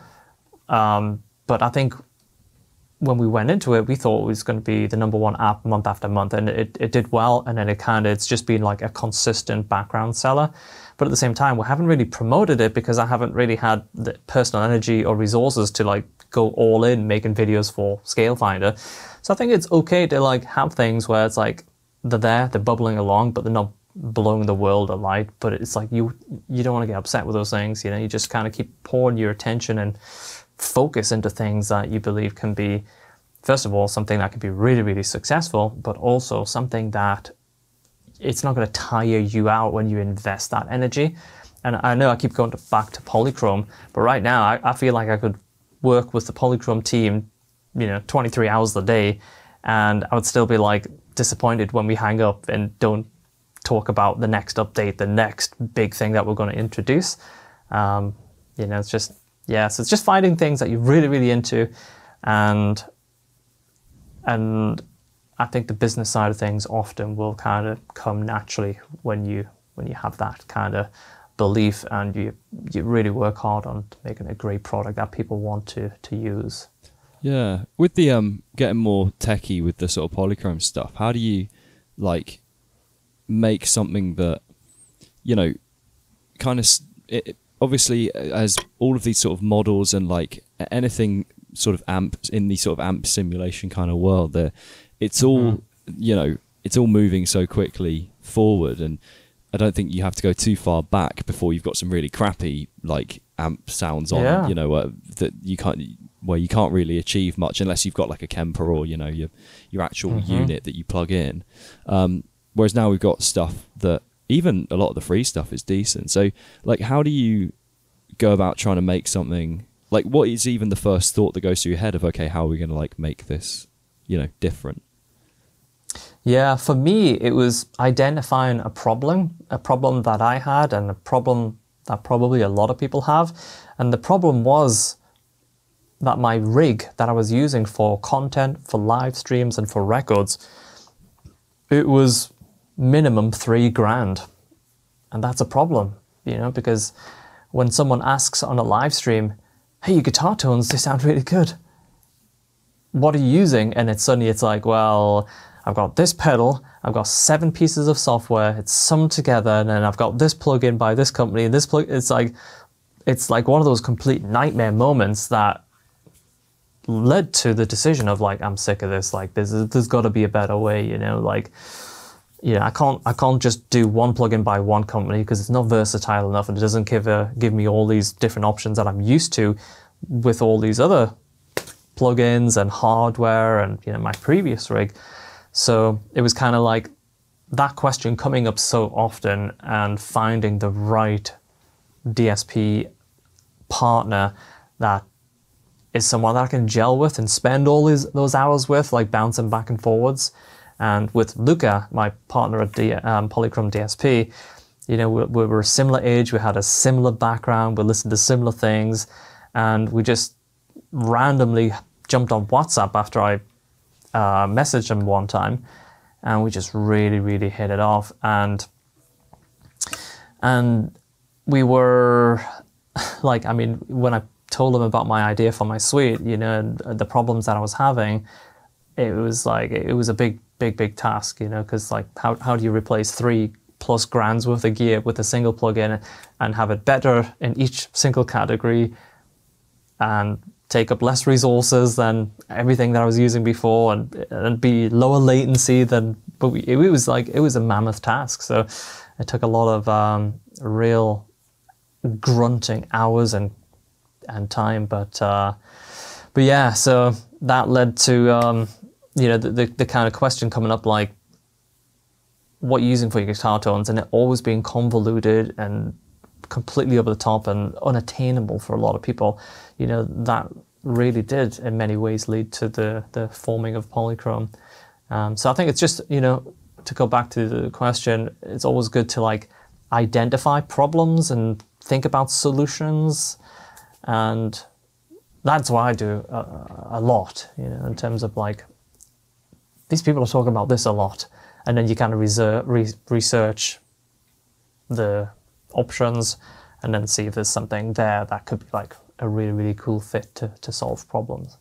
S2: But I think when we went into it, we thought it was going to be the #1 app month after month, and it did well, and then it's just been like a consistent background seller. But at the same time, we haven't really promoted it because I haven't really had the personal energy or resources to like go all in making videos for Scale Finder. So I think it's okay to like have things where it's like they're bubbling along, but they're not blowing the world alight. But it's like you don't want to get upset with those things. You just kind of keep pouring your attention and focus into things that you believe can be, first of all, something that can be really, really successful, but also something that it's not going to tire you out when you invest that energy. And I know I keep going back to Polychrome, but right now I feel like I could work with the Polychrome team, 23 hours a day, and I would still be like disappointed when we hang up and don't talk about the next update, the next big thing that we're going to introduce. It's just, so it's just finding things that you're really, really into, and I think the business side of things often will kind of come naturally when you have that kind of belief and you really work hard on making a great product that people want to use.
S1: Yeah, with the getting more techie with the sort of Polychrome stuff, how do you like make something that kind of obviously as all of these sort of models and like anything sort of amps in the sort of amp simulation kind of world, it's all it's all moving so quickly forward, and I don't think you have to go too far back before you've got some really crappy like amp sounds on, that you can't really achieve much unless you've got like a Kemper or your actual unit that you plug in. Whereas now we've got stuff that even a lot of the free stuff is decent. So like, how do you go about trying to make something? Like, what is even the first thought that goes through your head of, okay, how are we going to like make this, different?
S2: Yeah, for me, it was identifying a problem that I had and a problem that probably a lot of people have. And the problem was that my rig that I was using for content, for live streams and for records, it was minimum $3,000. And that's a problem, because when someone asks on a live stream, hey, your guitar tones, they sound really good. What are you using? And it's like, well, I've got this pedal, I've got 7 pieces of software, it's summed together, and then I've got this plugin by this company, and this it's like one of those complete nightmare moments that led to the decision of like, I'm sick of this, like there's got to be a better way, I can't just do one plugin by one company because it's not versatile enough and it doesn't give me all these different options that I'm used to with all these other plugins and hardware and my previous rig. So it was kind of like that question coming up so often and finding the right DSP partner that is someone that I can gel with and spend all those hours with, like bouncing back and forwards. And with Luca, my partner at Polychrome DSP, we were a similar age, we had a similar background, we listened to similar things, and we just randomly jumped on WhatsApp after I messaged him one time, and we just really, really hit it off. And we were like, when I told him about my idea for my suite, and the problems that I was having, it was a big task, because like how do you replace $3+ grand worth of gear with a single plugin and have it better in each single category and take up less resources than everything that I was using before and be lower latency than, but it was a mammoth task. So it took a lot of real grunting hours and time, but yeah, so that led to the kind of question coming up like, what you're using for your guitar tones, and it always being convoluted and completely over the top and unattainable for a lot of people. That really did in many ways lead to the forming of Polychrome. So I think it's just, to go back to the question, it's always good to like identify problems and think about solutions and that's what I do a lot, you know, in terms of like, these people are talking about this a lot, and then you kind of research the options and then see if there's something there that could be like a really, really cool fit to solve problems.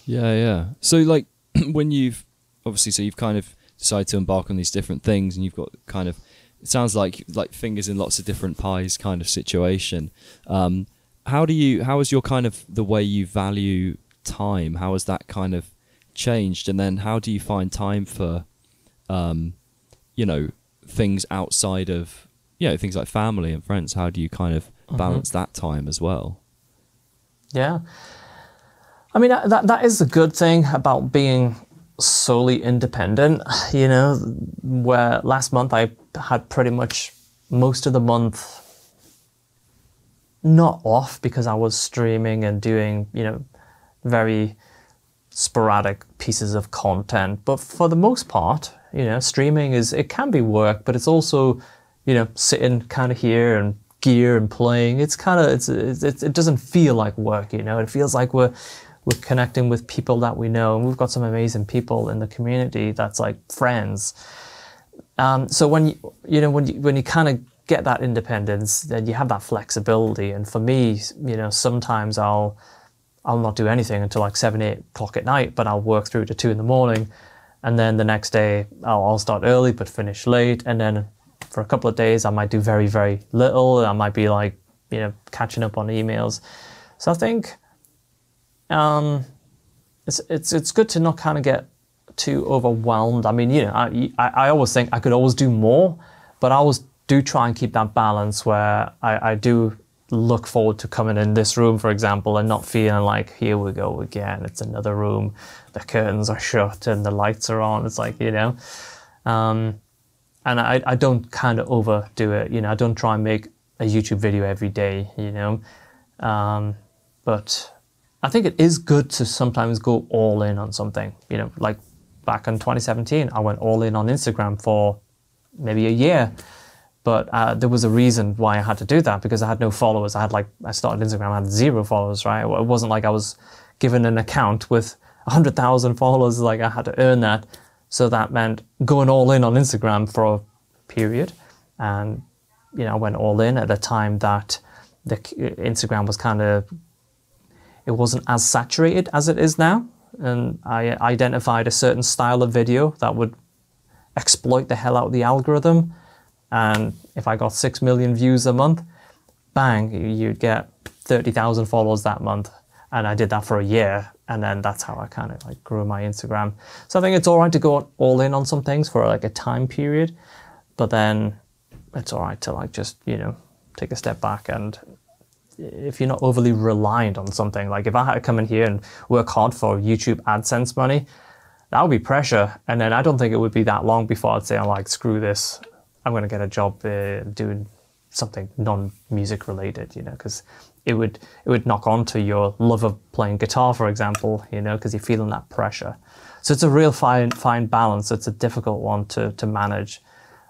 S1: Yeah. So like when you've kind of decided to embark on these different things, and you've got kind of, it sounds like fingers in lots of different pies kind of situation. How is your kind of the way you value time? How has that kind of changed? And then how do you find time for, you know, things outside of, you know, things like family and friends? How do you kind of balance that time as well?
S2: Yeah. I mean, that is the good thing about being solely independent, you know, where last month I had pretty much most of the month not off because I was streaming and doing, you know, very sporadic pieces of content. But for the most part, you know, streaming it can be work, but it's also, you know, sitting kind of here and gear and playing. It's kind of, it doesn't feel like work, you know. It feels like we're connecting with people that we know, and we've got some amazing people in the community that's like friends. So when you kind of get that independence, then you have that flexibility. And for me, you know, sometimes I'll not do anything until like 7, 8 o'clock at night, but I'll work through to 2 in the morning, and then the next day I'll start early but finish late, and then for a couple of days I might do very, very little. I might be like, you know, catching up on emails. So I think it's good to not kind of get too overwhelmed. I mean, you know, I always think I could always do more, but I always do try and keep that balance where I do look forward to coming in this room, for example, and not feeling like, here we go again, it's another room, the curtains are shut and the lights are on. It's like, you know, and I don't kind of overdo it, you know. I don't try and make a YouTube video every day, you know, but I think it is good to sometimes go all in on something, you know. Like back in 2017, I went all in on Instagram for maybe a year. But there was a reason why I had to do that, because I had no followers. I started Instagram, I had 0 followers, right? It wasn't like I was given an account with 100,000 followers, like I had to earn that. So that meant going all in on Instagram for a period. And, you know, I went all in at a time that the Instagram was kind of, it wasn't as saturated as it is now. And I identified a certain style of video that would exploit the hell out of the algorithm. And if I got 6 million views a month, bang, you'd get 30,000 followers that month. And I did that for a year. And then that's how I kind of like grew my Instagram. So I think it's all right to go all in on some things for like a time period, but then it's all right to like just, you know, take a step back. And if you're not overly reliant on something, like if I had to come in here and work hard for YouTube AdSense money, that would be pressure. And then I don't think it would be that long before I'd say, I'm like, screw this. I'm going to get a job doing something non-music related, you know, because it would knock on to your love of playing guitar, for example, you know, because you're feeling that pressure. So it's a real fine balance. It's a difficult one to manage.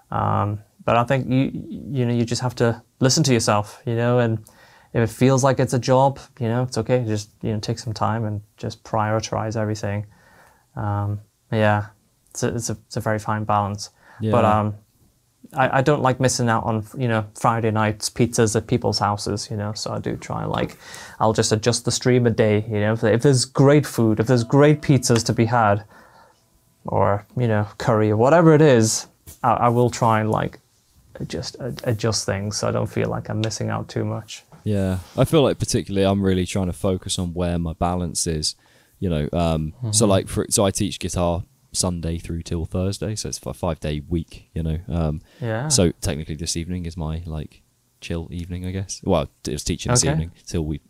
S2: But I think you just have to listen to yourself, you know, and if it feels like it's a job, you know, it's okay. Just, you know, take some time and just prioritize everything. Yeah, it's a very fine balance. Yeah. But I don't like missing out on, you know, Friday nights pizzas at people's houses, you know, so I do try, like, I'll just adjust the stream a day, you know, if there's great food, if there's great pizzas to be had, or, you know, curry or whatever it is, I will try and, like, just adjust things so I don't feel like I'm missing out too much.
S1: Yeah, I feel like particularly I'm really trying to focus on where my balance is, you know, so like, so I teach guitar Sunday through till Thursday, so it's a 5-day week, you know.
S2: Yeah.
S1: So technically this evening is my like chill evening, I guess. Well, it was teaching this evening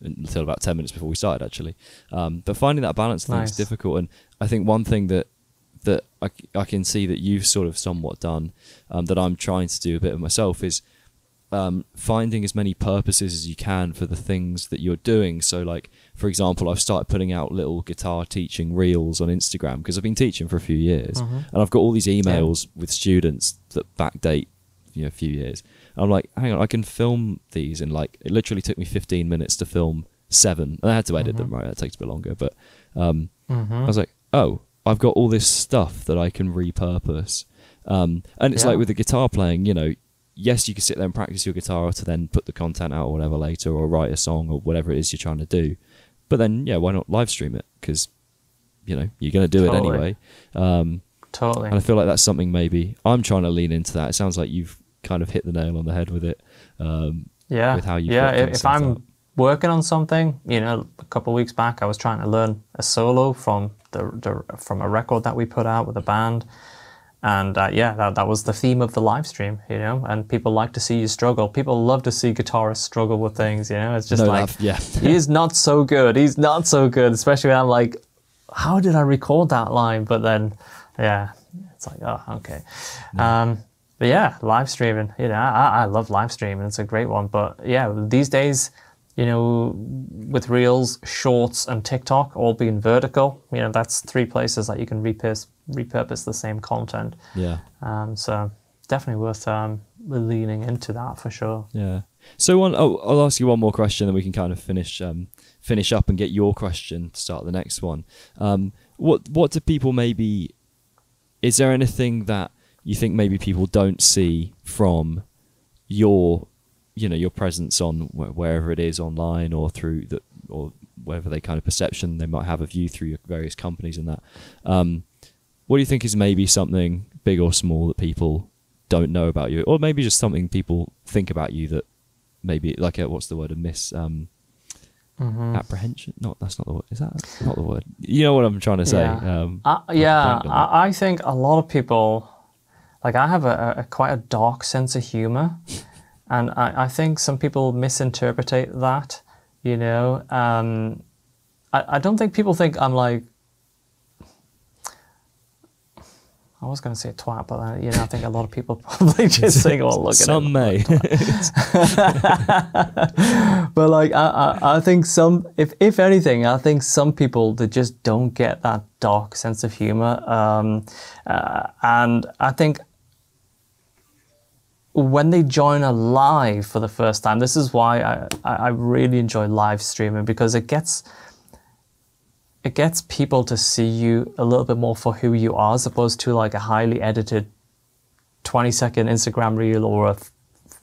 S1: until about 10 minutes before we started, actually. But finding that balance thing is difficult, and I think one thing that I can see that you've sort of somewhat done, that I'm trying to do a bit of myself, is finding as many purposes as you can for the things that you're doing. So like, for example, I've started putting out little guitar teaching reels on Instagram because I've been teaching for a few years, and I've got all these emails with students that backdate, you know, a few years. And I'm like, hang on, I can film these in like, it literally took me 15 minutes to film 7. And I had to edit them, right? That takes a bit longer. But I was like, oh, I've got all this stuff that I can repurpose. And it's like with the guitar playing, you know, yes, you can sit there and practice your guitar to then put the content out or whatever later, or write a song or whatever it is you're trying to do. But then, yeah, why not live stream it? Because, you know, you're going to do it anyway.
S2: Totally.
S1: And I feel like that's something maybe I'm trying to lean into that. It sounds like you've kind of hit the nail on the head with it. With how you
S2: if I'm working on something, you know, a couple of weeks back I was trying to learn a solo from from a record that we put out with a band, and that was the theme of the live stream, you know. And people like to see you struggle. People love to see guitarists struggle with things, you know. It's just he's not so good, especially when I'm like, how did I record that line? But then it's like, oh, okay. But yeah, live streaming, you know, I love live streaming. It's a great one. But yeah, these days, you know, with Reels, Shorts, and TikTok all being vertical, you know, that's 3 places that you can repurpose the same content. Yeah. So definitely worth leaning into that for sure.
S1: Yeah. So I'll ask you one more question, and we can kind of finish up and get your question to start the next one. What do people maybe? Is there anything that you think maybe people don't see from your presence on wherever it is online or through or whatever they kind of perception they might have of you through your various companies and that? What do you think is maybe something big or small that people don't know about you, or maybe just something people think about you that maybe like what's the word? Apprehension? No, that's not the word. Is that not the word? You know what I'm trying to say?
S2: I think a lot of people, like, I have a quite a dark sense of humor, and I think some people misinterpret that, you know. I don't think people think I'm like, I was going to say twat, but you know, I think a lot of people probably just think, "Oh, look at him."
S1: Some may,
S2: but like I think some, if anything, I think some people, they just don't get that dark sense of humor, and I think when they join a live for the first time, this is why I really enjoy live streaming, because it gets people to see you a little bit more for who you are, as opposed to like a highly edited 20-second Instagram reel or a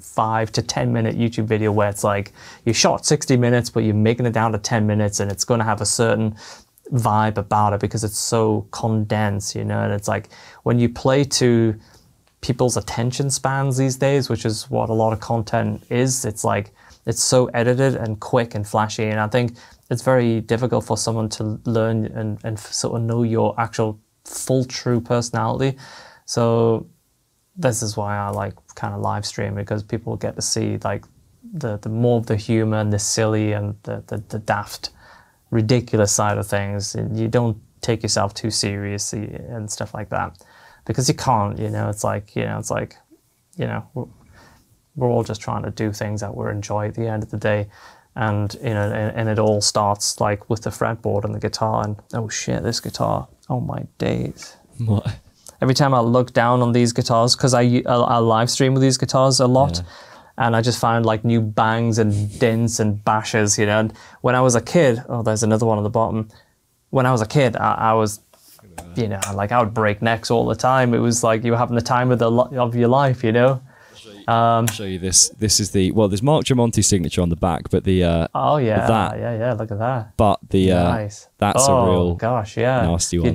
S2: 5 to 10 minute YouTube video where it's like you shot 60 minutes, but you're making it down to 10 minutes and it's going to have a certain vibe about it because it's so condensed, you know. And it's like when you play to people's attention spans these days, which is what a lot of content is, it's like it's so edited and quick and flashy, and I think it's very difficult for someone to learn and sort of know your actual full true personality. So this is why I like kind of live stream, because people get to see like the more of the humor and the silly and the daft, ridiculous side of things. And you don't take yourself too seriously and stuff like that, because you can't, you know. It's like, we're all just trying to do things that we enjoy at the end of the day. And you know, and it all starts like with the fretboard and the guitar, and oh shit, this guitar, oh my days.
S1: What?
S2: Every time I look down on these guitars, because I live stream with these guitars a lot, and I just find like new bangs and dents and bashes, you know. And when I was a kid, oh, there's another one at the bottom. When I was a kid, I was, you know, like I would break necks all the time. It was like you were having the time of your life, you know.
S1: I'll show you this. This is there's Mark Tremonti's signature on the back, but the
S2: look at that.
S1: But the
S2: nice.
S1: That's a real nasty one.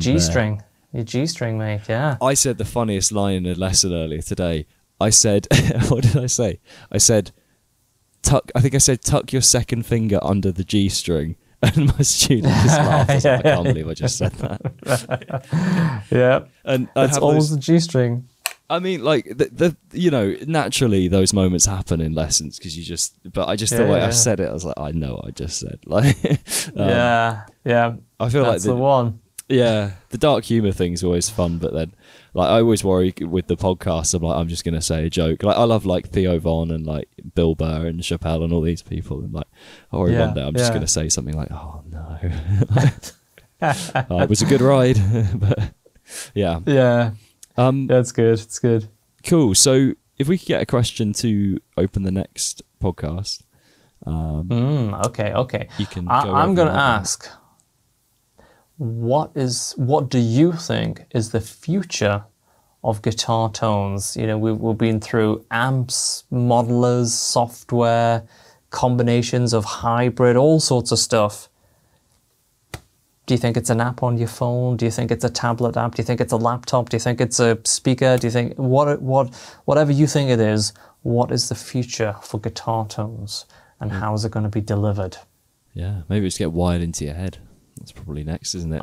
S2: Your G-string, mate. Yeah.
S1: I said the funniest line in a lesson earlier today. I said, what did I say? I said, tuck your second finger under the G string, and my student just laughed. I was like, I can't believe I just said that.
S2: Yeah.
S1: And
S2: it's always the G string.
S1: I mean, like the you know, naturally those moments happen in lessons because you just. But I just the way I said it, I was like, I know what I just said. Like,
S2: yeah.
S1: I feel
S2: that's
S1: like
S2: the one.
S1: Yeah, the dark humor thing's always fun, but then, like, I always worry with the podcast. I'm like, I'm just gonna say a joke. Like, I love like Theo Von and like Bill Burr and Chappelle and all these people, and like, or one day I'm just gonna say something like, "Oh no, it was a good ride," but yeah.
S2: That's good. It's good.
S1: Cool. So, if we could get a question to open the next podcast,
S2: Okay.
S1: You can.
S2: I'm going to ask, what do you think is the future of guitar tones? You know, we've been through amps, modelers, software, combinations of hybrid, all sorts of stuff. Do you think it's an app on your phone? Do you think it's a tablet app? Do you think it's a laptop? Do you think it's a speaker? Do you think whatever you think it is, what is the future for guitar tones, and how is it going to be delivered?
S1: Yeah, maybe just get wired into your head. That's probably next, isn't it?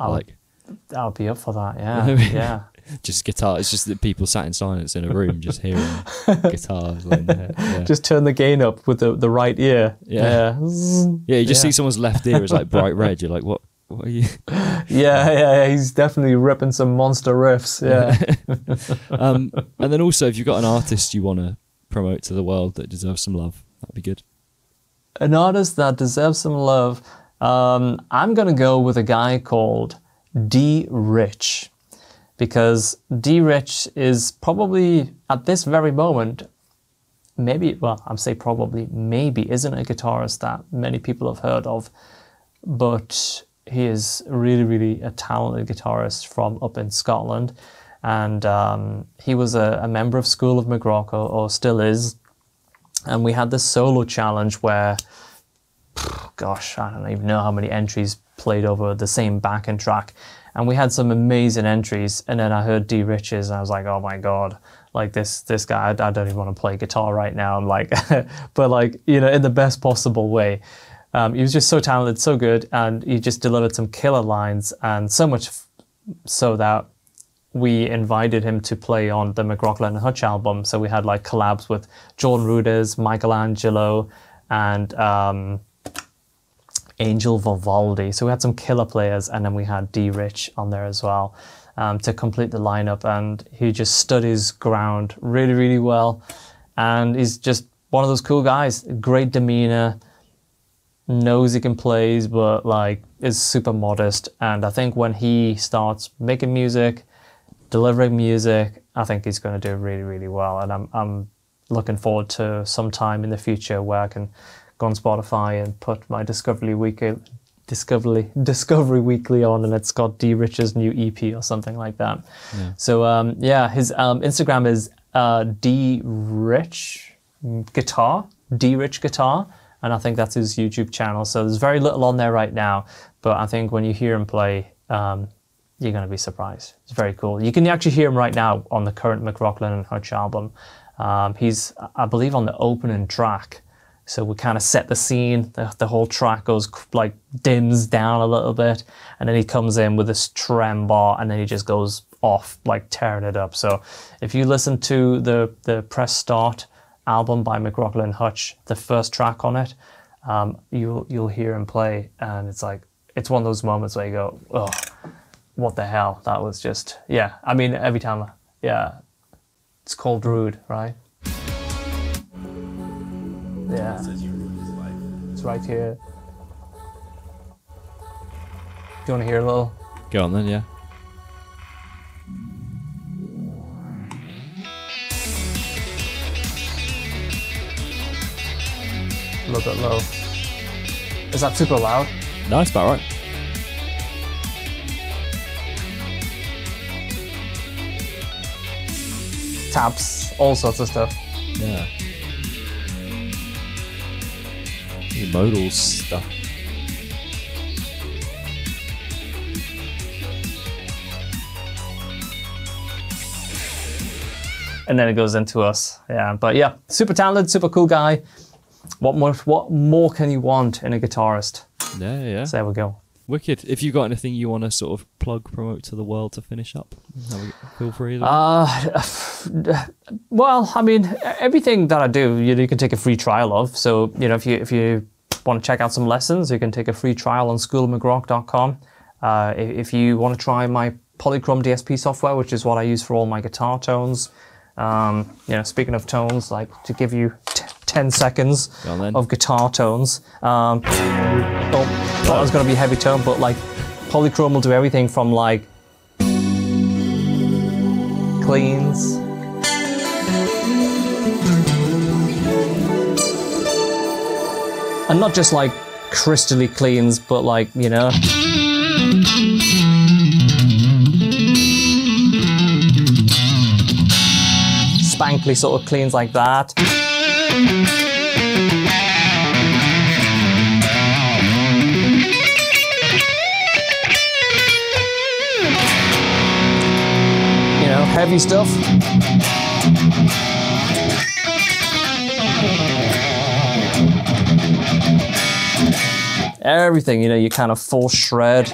S2: I'll be up for that. Yeah, yeah.
S1: Just guitar. It's just that people sat in silence in a room, just hearing guitars in their head. Yeah.
S2: Just turn the gain up with the right ear.
S1: Yeah. You just see someone's left ear is like bright red. You're like, what are you?
S2: Yeah. He's definitely ripping some monster riffs. Yeah.
S1: And then also, if you've got an artist you want to promote to the world that deserves some love, that'd be good.
S2: An artist that deserves some love. I'm gonna go with a guy called D. Rich, because D. Rich is probably at this very moment, maybe isn't a guitarist that many people have heard of, but he is really, really a talented guitarist from up in Scotland, and he was a member of School of McRocklin, or still is, and we had this solo challenge where, gosh, I don't even know how many entries played over the same backing track, and we had some amazing entries, and then I heard D. Rich's, and I was like, oh my god, like this guy, I don't even want to play guitar right now. I'm like, but like, you know, in the best possible way. He was just so talented, so good, and he just delivered some killer lines, and so much so that we invited him to play on the McRocklin and Hutch album. So we had like collabs with Jordan Rudess, Michelangelo, and Angel Vivaldi. So we had some killer players, and then we had D. Rich on there as well to complete the lineup, and he just stood his ground really, really well. And he's just one of those cool guys, great demeanor, knows he can play, but like is super modest. And I think when he starts making music, delivering music, I think he's going to do really, really well. And I'm looking forward to some time in the future where I can go on Spotify and put my Discovery Weekly on, and it's got D. Rich's new EP or something like that. Yeah. So his Instagram is D. Rich Guitar, D. Rich Guitar, and I think that's his YouTube channel. So there's very little on there right now, but I think when you hear him play, you're going to be surprised. It's very cool. You can actually hear him right now on the current McRocklin and Hutch album. He's, I believe, on the opening track. So we kind of set the scene. The whole track goes like dims down a little bit, and then he comes in with this trem bar, and then he just goes off like tearing it up. So if you listen to the Press Start album by McRocklin and Hutch, the first track on it, you'll hear him play, and it's like, it's one of those moments where you go, oh, what the hell? That was just, yeah. I mean, every time, yeah. It's called Rude, right? Yeah. It's right here. Do you want to hear a little?
S1: Go on then, yeah.
S2: A little bit low. Is that super loud?
S1: No, it's about right.
S2: Taps, all sorts of stuff.
S1: Yeah. Modal stuff.
S2: And then it goes into us. Yeah, but yeah, super talented, super cool guy. What more can you want in a guitarist?
S1: Yeah.
S2: So there we go.
S1: Wicked. If you got anything you want to sort of promote to the world to finish up, feel free.
S2: Well, I mean, everything that I do, you can take a free trial of. So, you know, if you want to check out some lessons, you can take a free trial on schoolofmcrock.com. If you want to try my Polychrome DSP software, which is what I use for all my guitar tones. You know, speaking of tones, like to give you 10 seconds of guitar tones. Thought it was going to be heavy tone, but like Polychrome will do everything from like cleans, And not just like crystally cleans, but like, you know. Spankly sort of cleans like that. You know, heavy stuff. Everything, you know, you kind of full shred.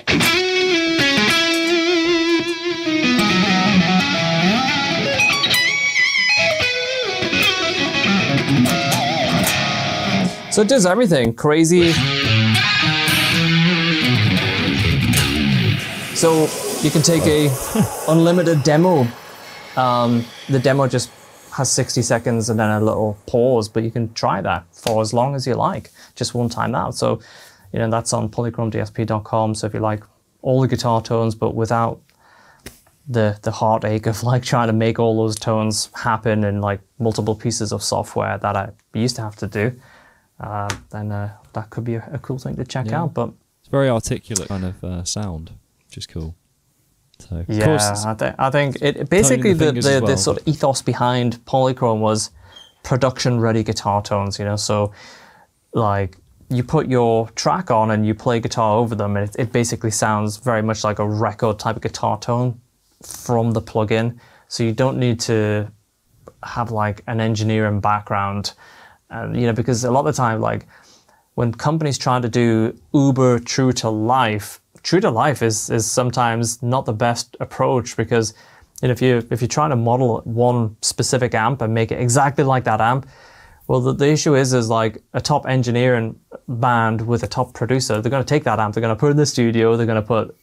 S2: So it does everything, crazy. So you can take a unlimited demo. The demo just has 60 seconds and then a little pause, but you can try that for as long as you like, just one time out. So, you know, that's on polychromesp.com. So if you like all the guitar tones, but without the heartache of like trying to make all those tones happen in like multiple pieces of software that I used to have to do, then that could be a cool thing to check out. But
S1: it's very articulate kind of sound, which is cool. So,
S2: yeah, I think it basically the sort of ethos behind Polychrome was production ready guitar tones, you know. So like you put your track on and you play guitar over them, and it basically sounds very much like a record type of guitar tone from the plugin. So you don't need to have like an engineering background, you know, because a lot of the time, like when companies try to do uber true to life is sometimes not the best approach, because you know, if you're trying to model one specific amp and make it exactly like that amp, well, the issue is like a top engineering band with a top producer, they're going to take that amp, they're going to put it in the studio, they're going to put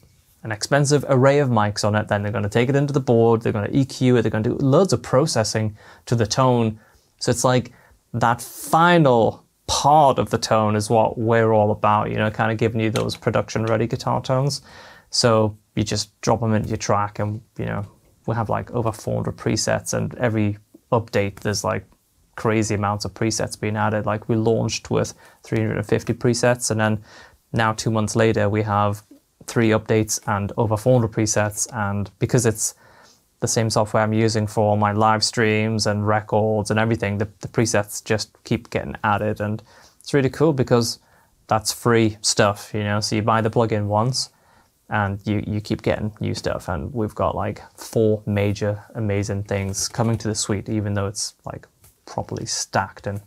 S2: an expensive array of mics on it, then they're going to take it into the board, they're going to EQ it, they're going to do loads of processing to the tone. So it's like that final part of the tone is what we're all about, you know, kind of giving you those production ready guitar tones. So you just drop them into your track, and you know, we have like over 400 presets, and every update there's like crazy amounts of presets being added. Like we launched with 350 presets, and then now 2 months later we have 3 updates and over 400 presets. And because it's the same software I'm using for my live streams and records and everything, the presets just keep getting added, and it's really cool because that's free stuff, you know. So you buy the plugin once and you keep getting new stuff, and we've got like 4 major amazing things coming to the suite, even though it's like properly stacked and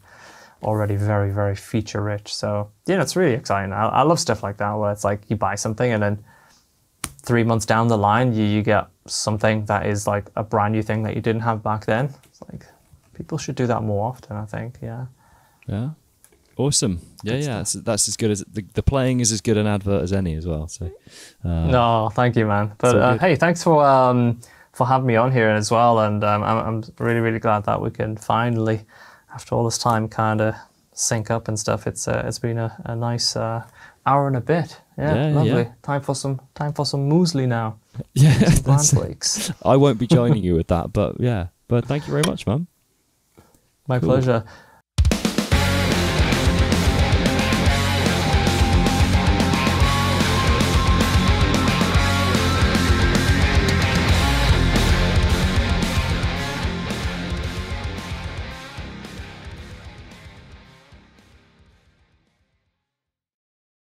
S2: already very, very feature rich. So yeah, it's really exciting. I love stuff like that, where it's like you buy something and then 3 months down the line you get something that is like a brand new thing that you didn't have back then. It's like people should do that more often, I think. Yeah
S1: Awesome. Yeah, that's as good as the playing is as good an advert as any as well. So
S2: no, thank you, man. But hey, thanks for having me on here as well, and I'm really, really glad that we can finally, after all this time, kind of sync up and stuff. It's been a nice hour and a bit. Yeah, lovely. Yeah. Time for some muesli now.
S1: Yeah,
S2: some flakes.
S1: I won't be joining you with that, but yeah. But thank you very much, man.
S2: My pleasure.